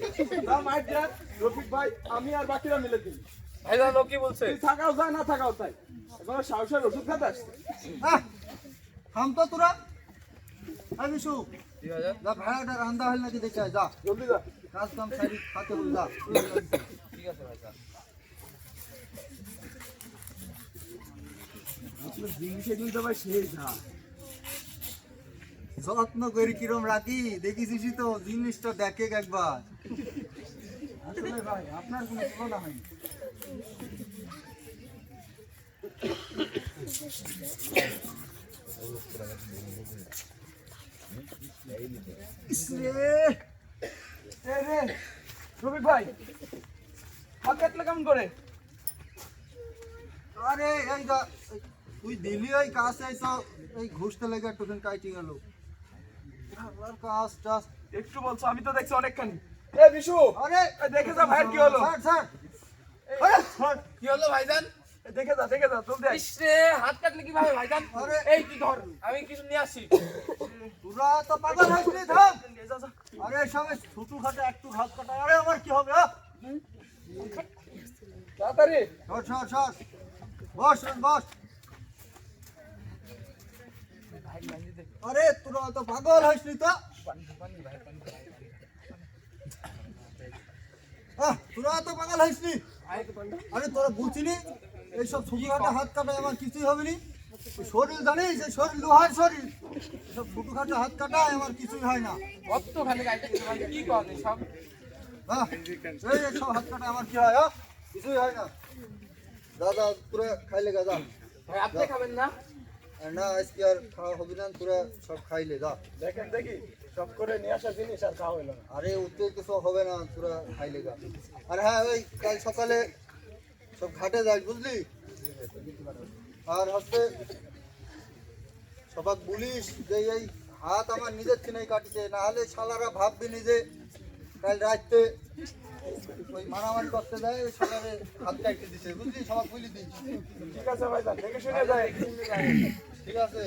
তা মাইক দেখ রফিক ভাই, আমি আর বাকিরা মিলে দিই। ভাইজান ও কি বলছে? তুই থাকাও যায় না থাকাও তাই, এখন সাহসের ওষুধ খাতে আসছে। থাম তো তোরা। আই বিশু জি ভাইজান। যা ভেড়াটা রান্দা হল নাকি দেখে আয়, যা জলদি যা। কাজ কাম সারি খাতে বল যা। ঠিক আছে ভাইজান। জিনিসে কিন্তু ভাই সেই যা যত্ন করে কিরম রাখি দেখিস তো জিনিসটা দেখে একবার। আসলে ভাই আপনার কোনো তুলনা হয়নি। রফিক ভাই হাত কাটলে কেমন করে? আরে এই যা তুই দিলি ওই কাজ এই ঘুষতে লেগে একটুখানি কাইটি গেল কাজ টাজ। একটু বলছো, আমি তো দেখছি অনেকখানি। এ বিশু, আরে এই দেখে যা ভাইয়ের কি হলো। স্যার স্যার কি হলো ভাইজান? এই দেখে যা জলদি আয়। ইস রে হাত কাটলে কিভাবে ভাইজান? আরে এই তুই ধর আমি কিছু নিয়ে আসি। তোরা তো পাগল হয়েছিলি থাম। নিয়ে যা, যা। আরে সবে ছুটু খাটে একটু ঘাস কাটা। আরে আমার কি হবে? তাড়াতাড়ি। সর সর সর বস বস। আরে তোরা তো পাগল হয়েছিলি তো। তোরা তো পাগল হয়েছিলি। আরে তোরা বুঝছিলি এইসব ছোটখাটো হাত কাটা আমার কিছুই হবে নি। শরীর জানিস এই শরীর লোহার শরীর, সব ছোটখাটো হাত কাটা আমার কিছুই হয় না। কত খালি গাইতে কি করে সব? এই সব হাত কাটা আমার কি হয়? কিছুই হয় না। দাদা তোরা খাইলে গাদা ভাই আপনি খাবেন না? না, আজকে আর খাওয়া হবে না। তোরা সব খাইলে যা। দেখেন দেখি সব করে নিয়ে আসা জিনিস আর খাওয়া হলো না। আরে উঠতে কিছু হবে না, তোরা খাইলে গা। আর হ্যাঁ ওই কাল সকালে সব ঘাটে যাই বুঝলি। আর হচ্ছে সবাক বলিস যে এই হাত আমার নিজের ছিনাই কাটিছে, না হলে শালারা ভাববি নিজে কাল রাত্রে ওই মারামারি করতে দেয় ওই শালারে হাত কাটতে দিছে বুঝলি। সবাক বলি দিস। ঠিক আছে ভাই, দেখে শুনে যায়। ঠিক আছে।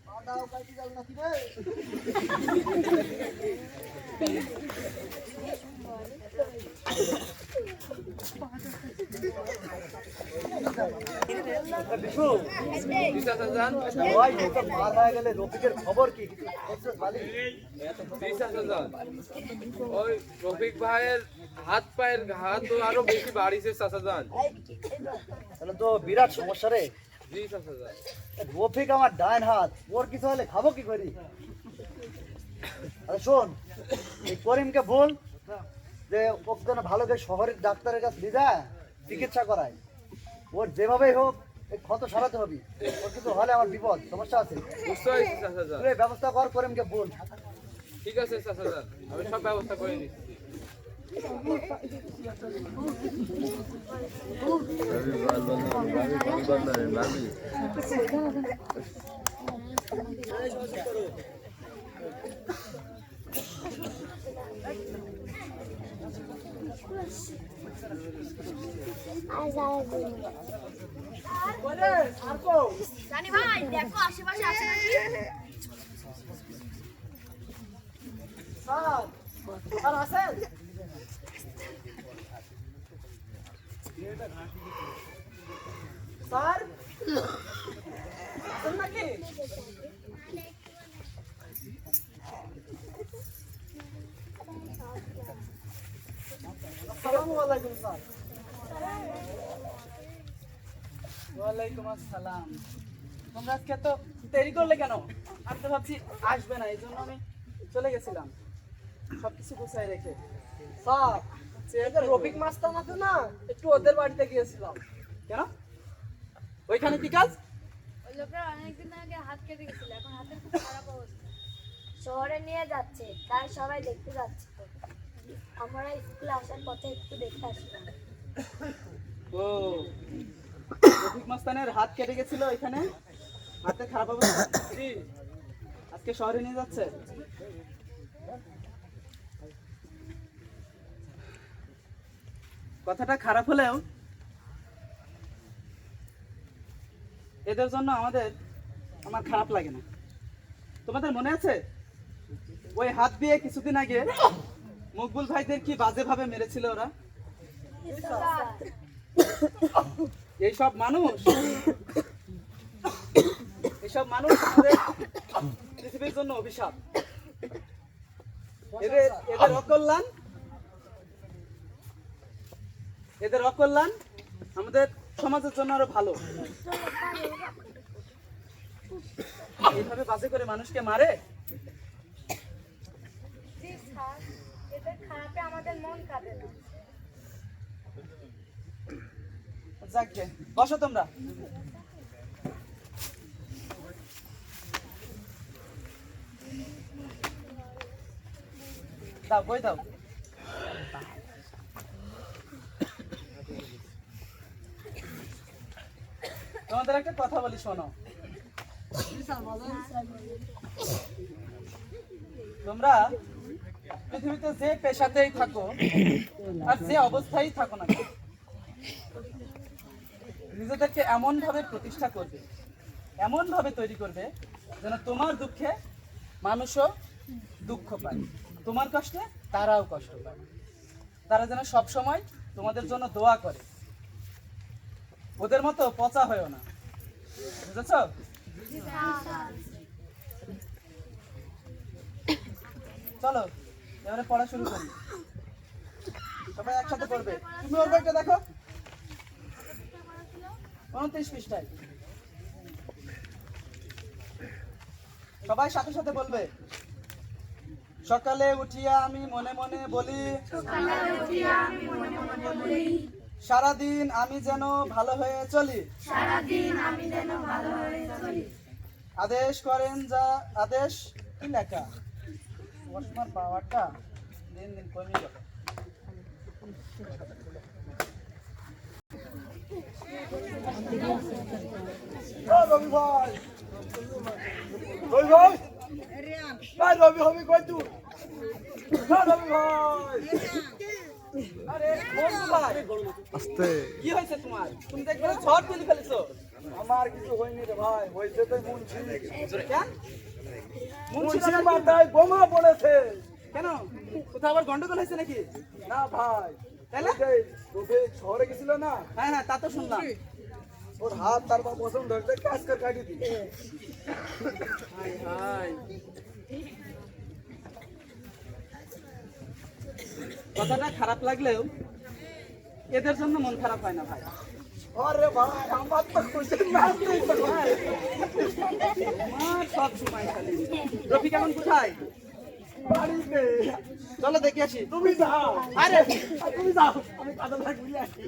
পাটাও কাটি যাও নাকি রে? বিশু জি চাচা যান। ভাই এটা মার হয়ে গেলে রফিকের খবর কি? জি চাচা যান। ওই রফিক ভাইয়ের হাত পায়ের ঘা তো আরো বেশি বাড়িছে চাচা যান। তাহলে তো বিরাট সমস্যা রে। জি চাচা যান। রফিক আমার ডাইন হাত, ওর কিছু হলে খাবো কি করি? আরে শোন, এই করিমকে বল যে ওকে যেন ভালো করে শহরের ডাক্তারের কাছে নিয়ে যায় চিকিৎসা করায়। ওর যেভাবেই হোক এই ক্ষত সারাতে হবে। ওর কিছু হলে আমার বিপদ সমস্যা আছে। বুঝতে পারছি চাচা যান। তুই এই ব্যবস্থা কর, করিমকে বল। ঠিক আছে চাচা যান, আমি সব ব্যবস্থা করে নিচ্ছি। জানি ভাই দেখো আশেপাশে আছে নাকি। স্যার স্যার আছেন? স্যার আছেন নাকি? আসসালামু আলাইকুম স্যার। ওয়ালাইকুম আসসালাম। তোমরা আজকে তো দেরি করলে কেন? আমি তো ভাবছি আসবে না, এই জন্য আমি চলে গেছিলাম সবকিছু গুছাই রেখে। স্যার রফিক মাস্টার আছে না, একটু ওদের বাড়িতে গিয়েছিলাম। কেন? ওইখানে কি কাজ? ওই লোকটা অনেকদিন আগে হাত কেটে গেছিল, এখন হাতের খুব খারাপ অবস্থা। শহরে নিয়ে যাচ্ছে, তাই সবাই দেখতে যাচ্ছে। তো আমরা স্কুলে আসার পথে একটু দেখতে আসলাম। ও রফিক মাস্তানের হাত কেটে গেছিল, এখানে হাতে খারাপ অবস্থা। জি, আজকে শহরে নিয়ে যাচ্ছে। কথাটা খারাপ হলেও এদের জন্য আমার খারাপ লাগে না। তোমাদের মনে আছে ওই হাত দিয়ে কিছুদিন আগে মকবুল ভাইদের কি বাজে ভাবে মেরেছিল ওরা? এইসব মানুষ আমাদের পৃথিবীর জন্য অভিশাপ। এদের অকল্যাণ আমাদের সমাজের জন্য আরো ভালো। এইভাবে বাজে করে মানুষকে মারে। জি স্যার, এদের খারাপে আমাদের মন কাঁদে না। যাকে বসো তোমরা। দাও বই দাও। তোমাদের একটা কথা বলি, শোনো। তোমরা পৃথিবীতে যে পেশাতেই থাকো আর যে অবস্থায় থাকো না, নিজেদেরকে এমন ভাবে প্রতিষ্ঠা করবে, এমন ভাবে তৈরি করবে যেন তোমার দুঃখে মানুষও দুঃখ পায়, তোমার কষ্টে তারাও কষ্ট পায়। তারা যেন সব সময় তোমাদের জন্য দোয়া করে। ওদের মতো পচা হয়েও না, বুঝেছ? চলো এবারে পড়া শুরু করি। সবাই একসাথে পড়বে। তুমি ওর বইটা দেখো, 29 পৃষ্ঠায়। সবাই সাথে সাথে বলবে। সকালে উঠিয়া আমি মনে মনে বলি, সারাদিন আমি যেন ভালো হয়ে চলি। আদেশ করেন যা আদেশ। কি লেখা? চশমার পাওয়ারটা দিন দিন কমে গেল। রবি ভাই, রবি ভাই, ভাই রবি হবে কই তুই? রবি ভাই, আরে বন্ধু ভাই, কি হয়েছে তোমার? তুমি তো একবারে ঝড় তুলে ফেলেছো। আমার কিছু হয়নি রে ভাই, হয়েছে তো মুন্সি। কেন? মুন্সির মাথায় বোমা পড়েছে। কেন? কোথাও আবার গন্ডগোল হয়েছে নাকি? না ভাই, তাহলে? রফিক শহরে গেছিল না, হ্যাঁ হ্যাঁ, তা তো শুনলাম। ওর হাত তারপর পছন্দ ধরতে কাজ করে কাটিয়ে দিই। কথাটা খারাপ লাগলেও এদের জন্য মন খারাপ হয় না ভাই। আরে ভাই, আমার তো খুশি নাচতেই তো ভাই। আমার সব সময় খালি। রফিক এখন কোথায়? বাড়িতে। চলো দেখে আসি। তুমি যাও। আরে তুমি যাও, আমি কাজে লাগবি আসি।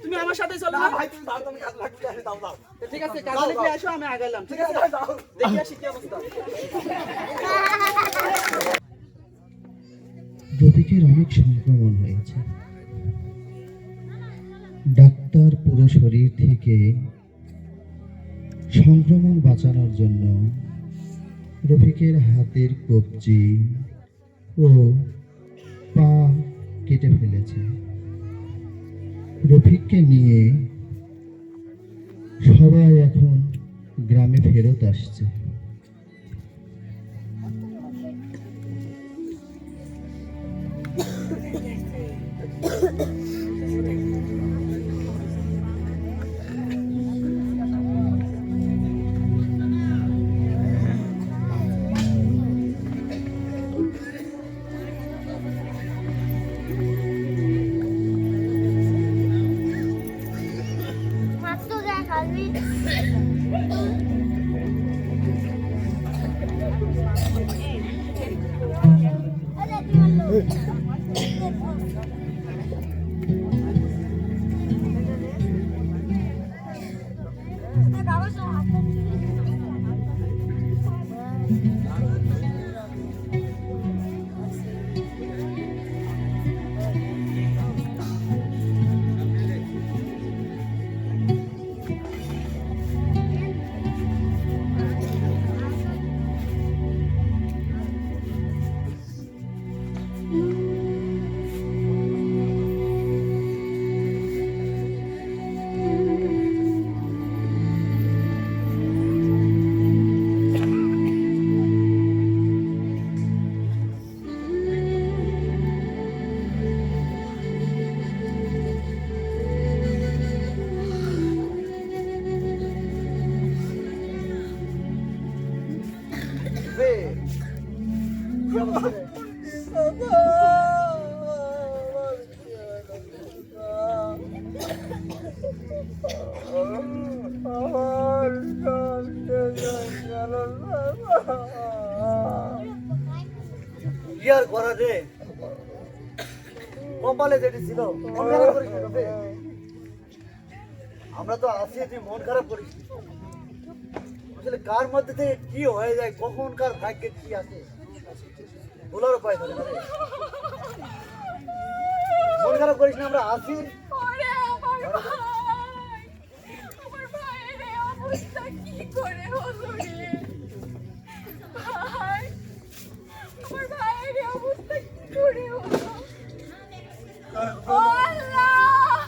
তুমি আমার সাথে চলো না না? ভাই, তুমি যাও, তুমি কাজে লাগবি আসি, যাও যাও। ঠিক আছে, কাজে লেগে আসো, আমি আগাইলাম। ঠিক আছে, যাও। দেখে আসি কি অবস্থা। রফিকের অনেক সংক্রমণ হয়েছে। ডাক্তার পুরো শরীর থেকে সংক্রমণ বাঁচানোর জন্য রফিকের হাতের কবজি ও পা কেটে ফেলেছে। রফিককে নিয়ে সবাই এখন গ্রামে ফেরত আসছে। মাত্র দেখ আলবি কি আর করা রে, কপালে যেটি ছিল মন খারাপ করিস না রফিক। আমরা তো আছি, তুই মন খারাপ করিস না। আসলে কার মধ্যে থেকে কি হয়ে যায়, কখন কার ভাগ্যে কি আছে বলার উপায় থাকে না রে। মন খারাপ করিস না, আমরা আছি। ওরে আমার ভাইয়ের এই অবস্থা কি করে হলো রে? ভাই, আমার ভাইয়ের এই অবস্থা কি করে হলো? ও আল্লাহ,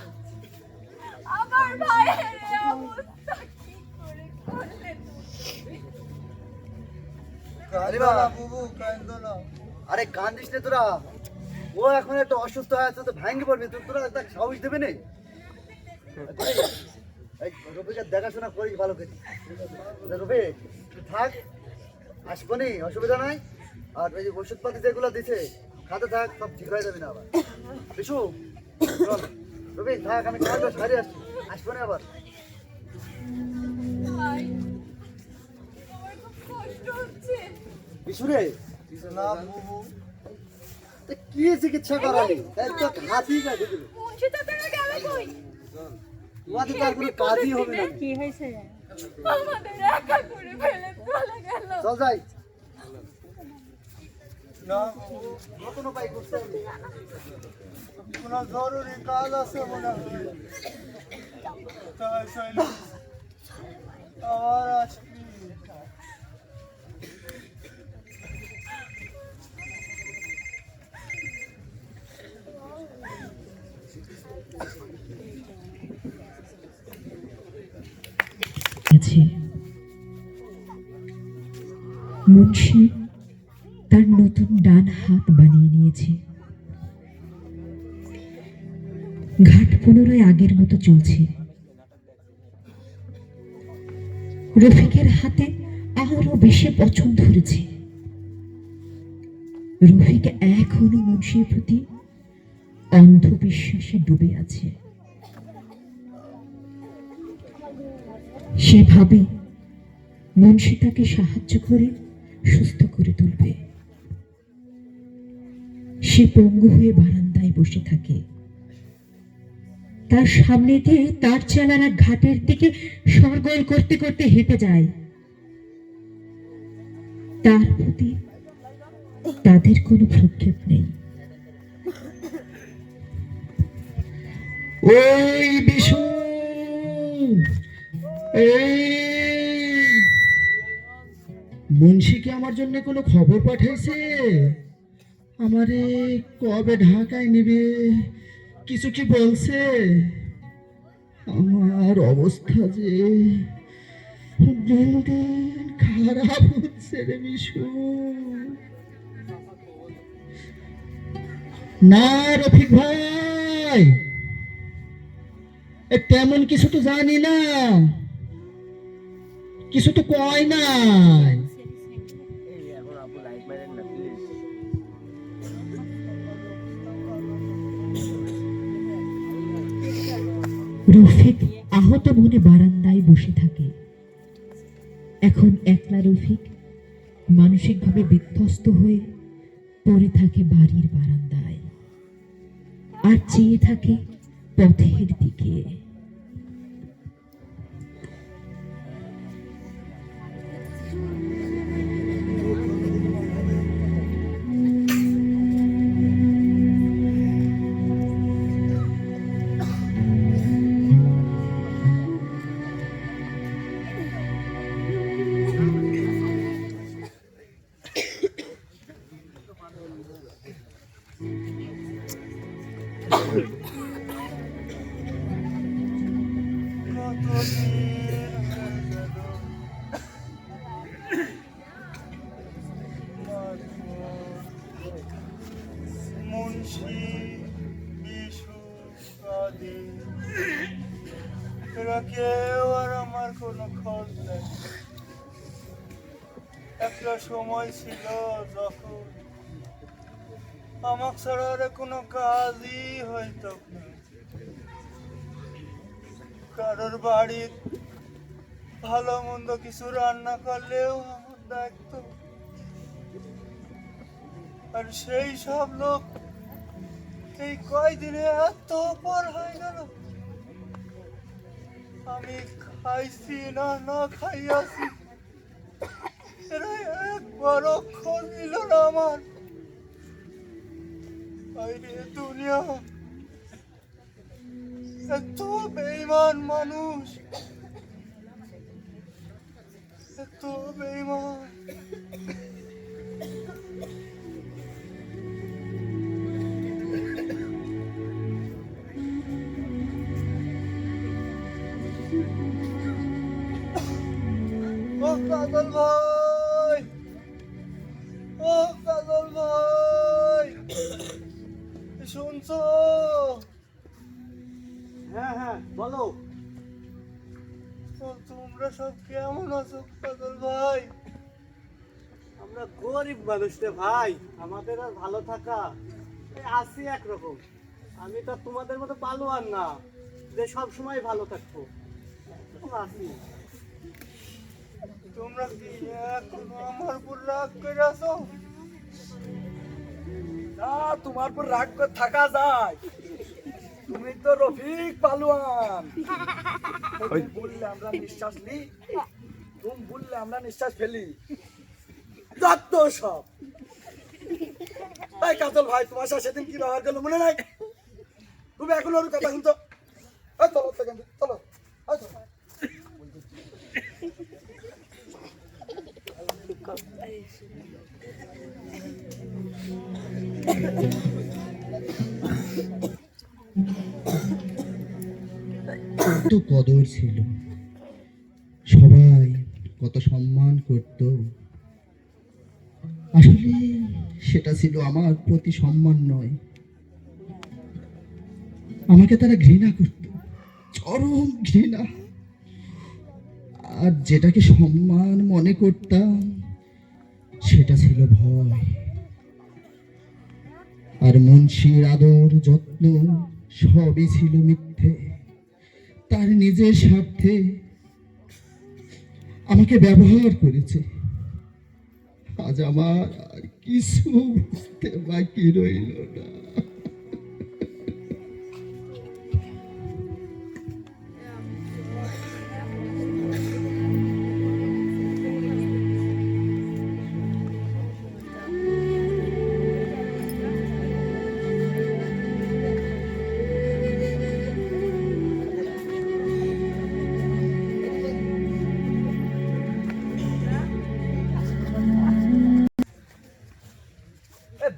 আমার ভাইয়ের এই অবস্থা কি করে করলে তুমি? কান্দো না বুবু, কান্দো না। আরে কান্দিস না তোরা, ও এখন একটু অসুস্থ হয়ে আছে, তো ভাঙ্গি পড়বি। তোরা একটা সাহস দেবে না। রফিকের দেখাশোনা করিস ভালো করে। রফিক তুই থাক, আসবো নি, অসুবিধা নাই। আর ওই যে ওষুধপাতি যেগুলো দিছে খাতে থাক, সব ঠিক হয়ে যাবে না আবার। বিশু চল, রফিক থাক, আমি কাজটা সারি আসছি, আসবো না আবার। ভাই, আমার খুব কষ্ট হচ্ছে। বিশু রে, না বুবু, তা কি চিকিৎসা করালি? তাই তো হাতি কাটে দিল। মুন্সি চাচারা গেল কই? তোমাদের তো আর কোনো কাজই হবে না। আমাদের একা করে ফেলে চলে গেল। চল যাই, না নতুন উপায় করতে হবে। কোনো জরুরি কাজ আছে মনে হয়, তাই চলে আবার আসবি। আছে। মুন্সি তার নতুন ডান হাত বানিয়ে নিয়েছে। ঘাট পুনরায় আগের মতো চলছে। রফিকের হাতে আরো বেশি পছন্দ ধরেছে। রফিক এখনো মুন্সির প্রতি অন্ধবিশ্বাসে ডুবে আছে। সে ভাবে মুন্সি তাকে সাহায্য করে সুস্থ করে তুলবে। সে পঙ্গু হয়ে বারান্দায় বসে থাকে। তার সামনে দিয়ে তার চালারা ঘাটের দিকে সরগোল করতে করতে হেঁটে যায়। তার প্রতি তাদের কোনো ভ্রুক্ষেপ নেই। ওই বিশু, মুন্সি কি আমার জন্য কোনো খবর পাঠাইছে? আমারে কবে ঢাকায় নিবে, কিছু কি বলছে? আমার অবস্থা যে দিন দিন খারাপ হচ্ছে রে বিশু। না রফিক ভাই, তেমন কিছু তো জানি না, কিছু তো কয় নাই। রফিক আহত মনে বারান্দায় বসে থাকে। এখন একলা রফিক মানসিকভাবে বিধ্বস্ত হয়ে পড়ে থাকে বাড়ির বারান্দায়, আর চেয়ে থাকে পথের দিকে। মুন্সি বিশু কাদি এরা কেউ আর আমার কোনো খোঁজ নেই। একটা সময় ছিল যখন আমার ছাড়া আর কোনো কাজই হইতো না। কারোর বাড়ির ভালো মন্দ কিছু রান্না করলেও আমার দায়িত্ব। আর সেই সব লোক এই কয়দিনে এত পর হয়ে গেল, আমি খাইছি না না খাইয়াছি, এরা একবারও খোঁজ নিল না আমার। আরে দুনিয়া এত বেঈমান মানুষ, এত বেঈমান। ও কাজল ভাই, ও কাজল ভাই, শুনছো? হ্যাঁ হ্যাঁ বলো। তো তোমরা সব কেমন আছো কাজল ভাই? আমরা গরিব মানুষ রে ভাই, আমাদের আর ভালো থাকা এই আছি একরকম। আমি তো তোমাদের মতো পালোয়ান না যে সব সময় ভালো থাকবো, আছি। তোমরা কি এখনো আমার উপর রাগ করে আছো? না, তোমার পর রাগ করে থাকা যায়? তুমি তো রফিক পালোয়ান। ওই বললে আমরা নিঃশ্বাস নিই, তুমি বললে আমরা নিঃশ্বাস ফেলি, যত সব। তাই কাজল ভাই, তোমার সাথে সেদিন কি ব্যবহার করলো মনে নাই? তুমি এখন ওর কথা শুনছো? চলো সেখানে, চলো। কত কদর ছিল, সবাই কত সম্মান করত। আসলে সেটা ছিল আমার প্রতি সম্মান নয়, আমাকে তারা ঘৃণা করত, চরম ঘৃণা। আর যেটাকে সম্মান মনে করতাম সেটা ছিল ভয়। আর মুন্সির আদর যত্ন সবই ছিল মিথ্যে। তার নিজের স্বার্থে আমাকে ব্যবহার করেছে। আজ আমার আর কিছু বুঝতে বাকি রইল না।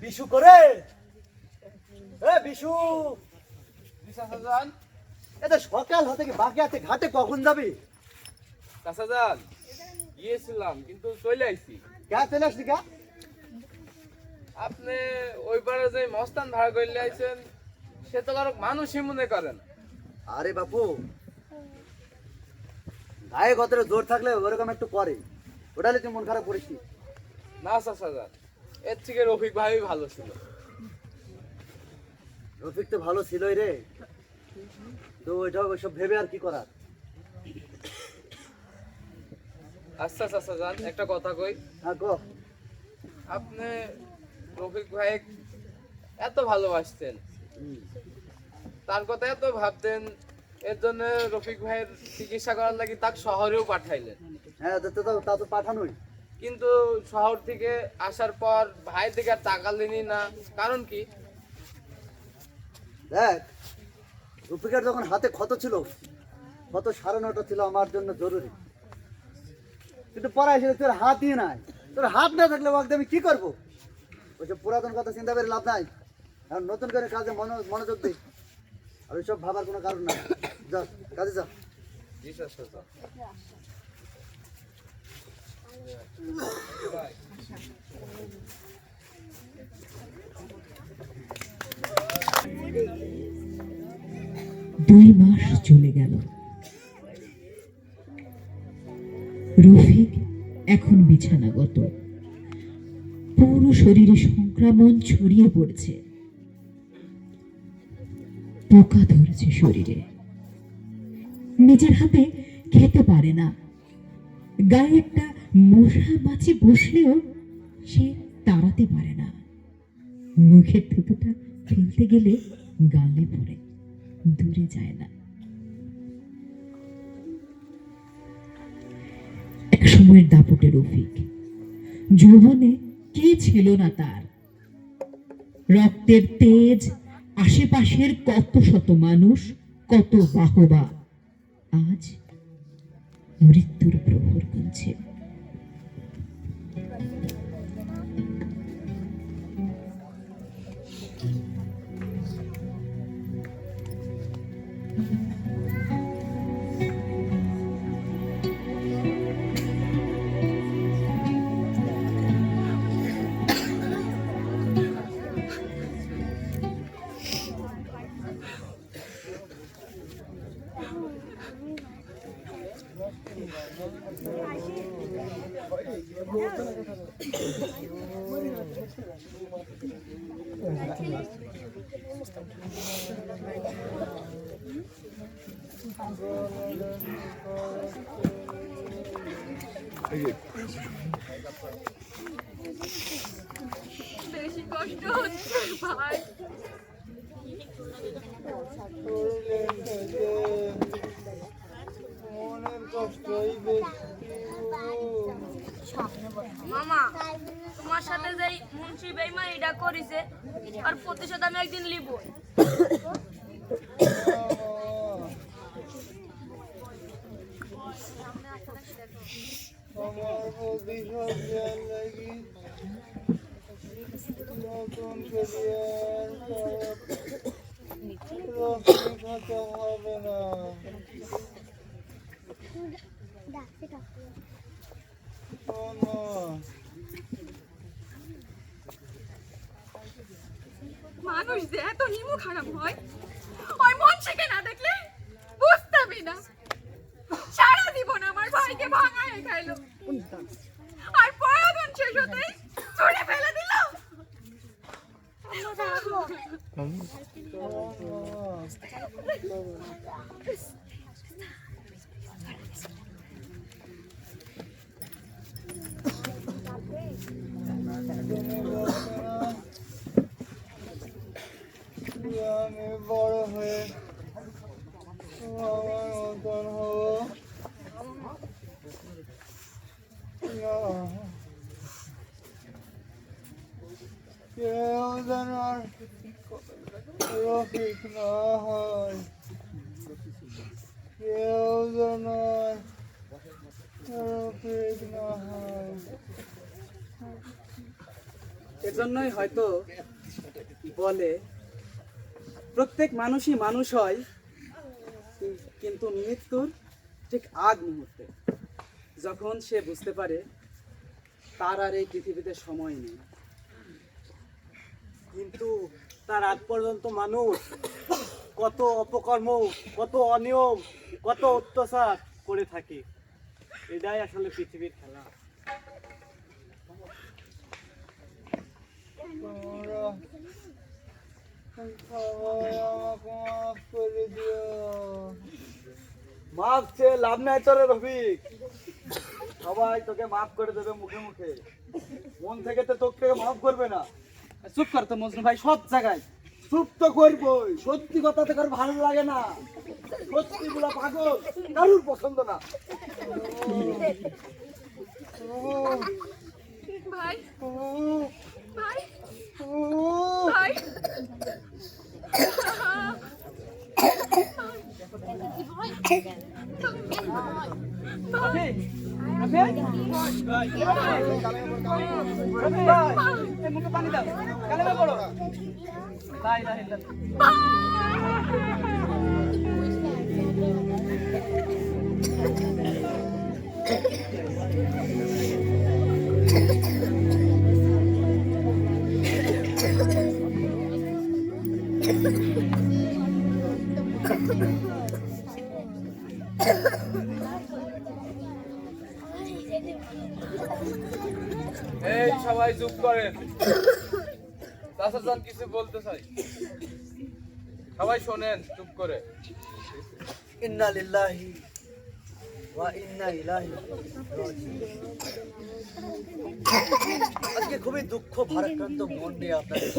বিশু করে, বিশু চাচাজান, এটা সকাল হতে কি বাকি আছে, ঘাটে কখন যাবি? চাচাজান গিয়েছিলাম কিন্তু চলে আইছি। কে চলে আসলি কা? আপনি ওই পারে যে মস্তান ভাড়া করলে আইছেন সে তো কারো মানুষই মনে করেন। আরে বাপু, গায়ে গতরে জোর থাকলে ওরকম একটু করে, ওটালে তুই মন খারাপ করিস নি। না চাচা যান, এর থেকে রফিক ভাই ভালো ছিল। রফিক তো ভালো ছিলই রে, তো ওইটা ওইসব ভেবে আর কি করার। আচ্ছা চাচা যান, একটা কথা কই। হ্যাঁ গো। আপনি রফিক ভাই এত ভালোবাসতেন, তার কথা এত ভাবতেন, এর জন্য রফিক ভাইয়ের চিকিৎসা করার লাগি তাকে শহরেও পাঠাইলেন। হ্যাঁ তা তো পাঠানোই, কিন্তু শহর থেকে আসার পর ভাই থেকে আর তাকালেনি না, কারণ কি? দেখ রফিকের যখন হাতে ক্ষত ছিল, ক্ষত সারানোটা ছিল আমার জন্য জরুরি, কিন্তু পরে এসে তোর হাতই নাই, তোর হাত না থাকলে ওকে আমি কি করবো? ওইসব পুরাতন কথা চিন্তা করে লাভ নাই, এখন নতুন করে কাজে মনোযোগ দিই, আর ওইসব ভাবার কোনো কারণ নাই। যা কাজে যা। জি স্যার। দুই মাস চলে গেল। রফিক এখন বিছানাগত, পুরো শরীরে সংক্রমণ ছড়িয়ে পড়ছে, পোকা ধরেছে শরীরে, নিজের হাতে খেতে পারে না, গায়ে একটা মশা মাছি বসলেও সে তাড়াতে পারে না, মুখের থুতুটা ফেলতে গেলে গালে পড়ে, দূরে যায় না। এক সময়ের দাপটে রফিক, যৌবনে কি ছিল না তার, রক্তের তেজ, আশেপাশের কত শত মানুষ, কত বাহবা, আজ মৃত্যুর প্রহর গুনছে। বেশি কষ্ট হচ্ছে ভাই। মামা, তোমার সাথে যেই মুন্সি বেইমানিটা করেছে আর প্রতিশোধ আমি একদিন লিব। আমার প্রতিশোধ দেওয়ার লাগি নতুন ক্যারিয়ার রফিক হতে হবে না। মানুষ যে এত নিমু খারাপ হয়, ওই মুন্সিকে না দেখলে বুঝতামই না। সারা জীবন আমার ভাইকে ভাঙায় খাইলো, আর প্রয়োজন শেষ হতেই ছুড়ে ফেলে দিল। আমি বড় হয়ে আমার মতন হবো, কেউ যেন আর রফিক না হয়, কেউ যেন আর রফিক না হয়। এজন্যই হয়তো বলে প্রত্যেক মানুষই মানুষ হয়, কিন্তু মৃত্যুর ঠিক আগ মুহূর্তে যখন সে বুঝতে পারে তার আর এই পৃথিবীতে সময় নেই, কিন্তু তার আগ পর্যন্ত মানুষ কত অপকর্ম, কত অনিয়ম, কত অত্যাচার করে থাকে। এটাই আসলে পৃথিবীর খেলা। মাফ চেয়ে লাভ নাই তোরে রফিক, সবাই তোকে মাফ করে দেবে মুখে মুখে, মন থেকে তো তোকে মাফ করবে না। চুপ কর তো মজনু ভাই, সব জায়গায় চুপ তো করবোই, সত্যি কথা তো কারো ভালো লাগে না, সত্যি গুলা পাগল কারুর পছন্দ না। ভাই ভাই ভাই মুখে পানি দাও, কালেমা পড়ো। লা ইলাহা ইল্লাল্লাহ। এই সবাই চুপ করেন, চাচা যান কিছু বলতে চাই, সবাই শোনেন চুপ করে। ইন্না লিল্লাহি ওয়া ইন্না ইলাইহি রাজিউন। আজকে খুবই দুঃখ ভারাক্রান্ত মন নিয়ে আপনাদের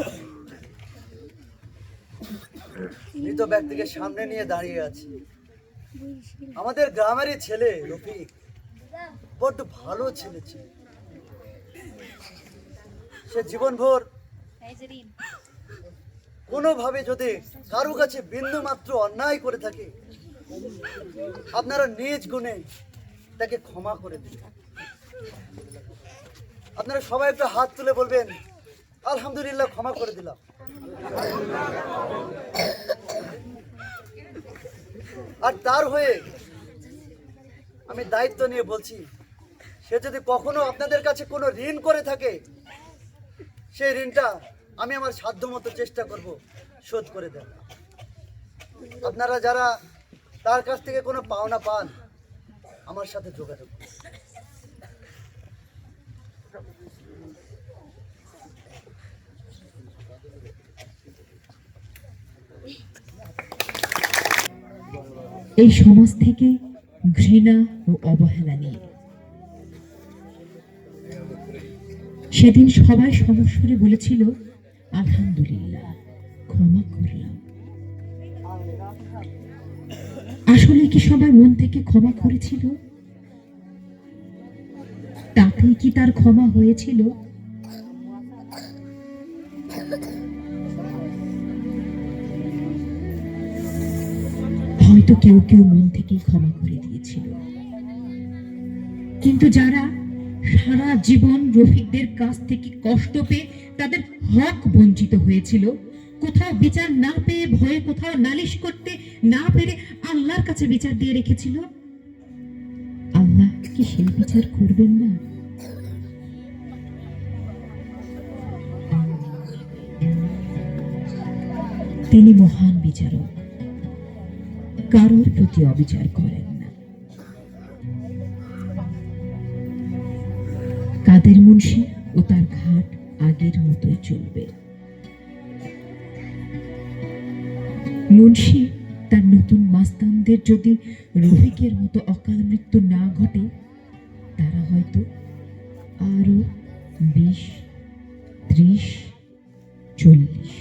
মৃত ব্যক্তিকে সামনে নিয়ে দাঁড়িয়ে আছি। আমাদের গ্রামেরই ছেলে রফিক, বড্ড ভালো ছেলে ছিল। সে জীবনভর কোনোভাবে যদি কারো কাছে বিন্দু মাত্র অন্যায় করে থাকে, আপনারা নিজ গুণে তাকে ক্ষমা করে দিন। আপনারা সবাই একটু হাত তুলে বলবেন আলহামদুলিল্লাহ, ক্ষমা করে দিলাম। আর তার হয়ে আমি দায়িত্ব নিয়ে বলছি, সে যদি কখনো আপনাদের কাছে কোনো ঋণ করে থাকে, সেই ঋণটা আমি আমার সাধ্যমতো চেষ্টা করব শোধ করে দেব। আপনারা যারা তার কাছ থেকে কোনো পাওনা পান, আমার সাথে যোগাযোগ করুন। এই সমাজ থেকে ঘৃণা ও অবহেলা নিয়ে সেদিন সবাই সমস্বরে বলেছিল আলহামদুলিল্লাহ, ক্ষমা করলাম। আসলে কি সবাই মন থেকে ক্ষমা করেছিল? তাতেই কি তার ক্ষমা হয়েছিল? হয়তো কেউ কেউ মন থেকেই ক্ষমা করে দিয়েছিল, কিন্তু যারা সারা জীবন রফিকদের কাছ থেকে কষ্ট পেয়ে তাদের হক বঞ্চিত হয়েছিল, কোথাও বিচার না পেয়ে ভয়ে কোথাও নালিশ করতে না পেরে আল্লাহর কাছে বিচার দিয়ে রেখেছিল, আল্লাহ কি সেই বিচার করবেন না? তিনি মহান বিচারক, কারোর প্রতি অবিচার করেন না। কাদের মুন্সি ও তার ঘাট আগের মতোই চলবে। মুন্সি তার নতুন মাস্তানদের যদি রফিকের মতো অকাল মৃত্যু না ঘটে, তারা হয়তো আরো 20, 30, 40,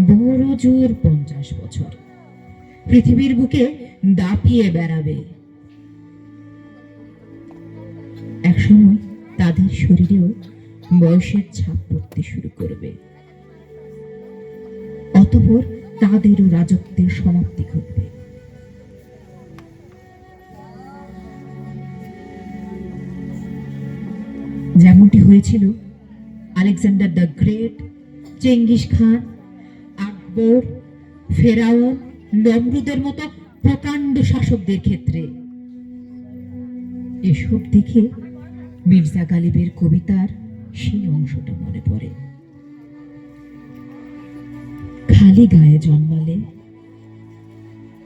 বড় জোর 50 বছর পৃথিবীর বুকে দাপিয়ে বেড়াবে। একসময় তাদের শরীরেও বয়সের ছাপ পড়তে শুরু করবে, অতঃপর তাদেরও রাজত্বের সমাপ্তি ঘটবে। যেমনটি হয়েছিল Alexander the great, Genghis Khan, Akbar, ফেরাউন, নমরুদের মতো প্রকাণ্ড শাসকদের ক্ষেত্রে। এসব দেখে মির্জা গালিবের কবিতার সেই অংশটা মনে পড়ে। খালি গায়ে জন্মালে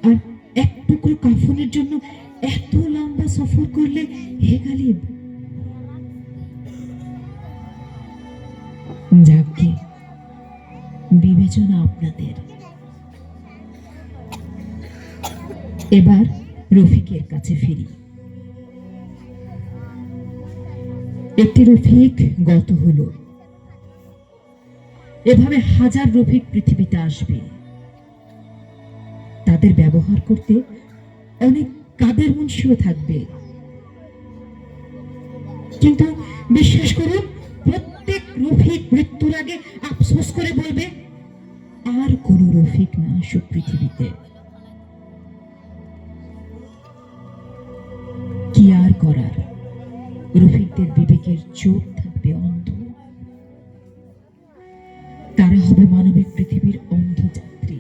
আর এক টুকরো কাফনের জন্য এত লম্বা সফর করলে, হে গালিব। যাকে বিবেচনা আপনাদের। এবার রফিকের কাছে ফিরি। একটি রফিক গত হলো, এভাবে হাজার রফিক পৃথিবীতে আসবে। তাদের ব্যবহার করতে অনেক কাদের মুন্সিও থাকবে, কিন্তু বিশ্বাস করুন, প্রত্যেক রফিক মৃত্যুর আগে আফসোস করে বলবে, আর কোন রফিক না আসুক পৃথিবীতে। কি আর করার, রফিকদের বিবেকের চোখ থাকবে অন্ধ। তারা হবে মানবিক পৃথিবীর অন্ধ যাত্রী,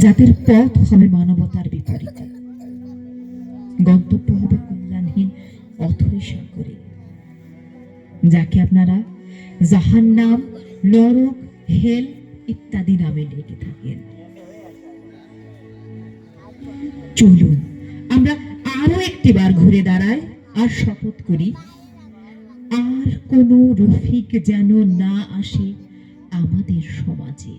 যাদের পথ হবে মানবতার বিপরীতে, গন্তব্য হবে কল্যাণহীন অথৈ সাগরে, যাকে আপনারা জাহান্নাম, নরক, হেল ইত্যাদি নামে ডেকে থাকেন। চলুন আমরা আরো একটিবার ঘুরে দাঁড়াই আর শপথ করি, আর কোনো রফিক যেন না আসে আমাদের সমাজে।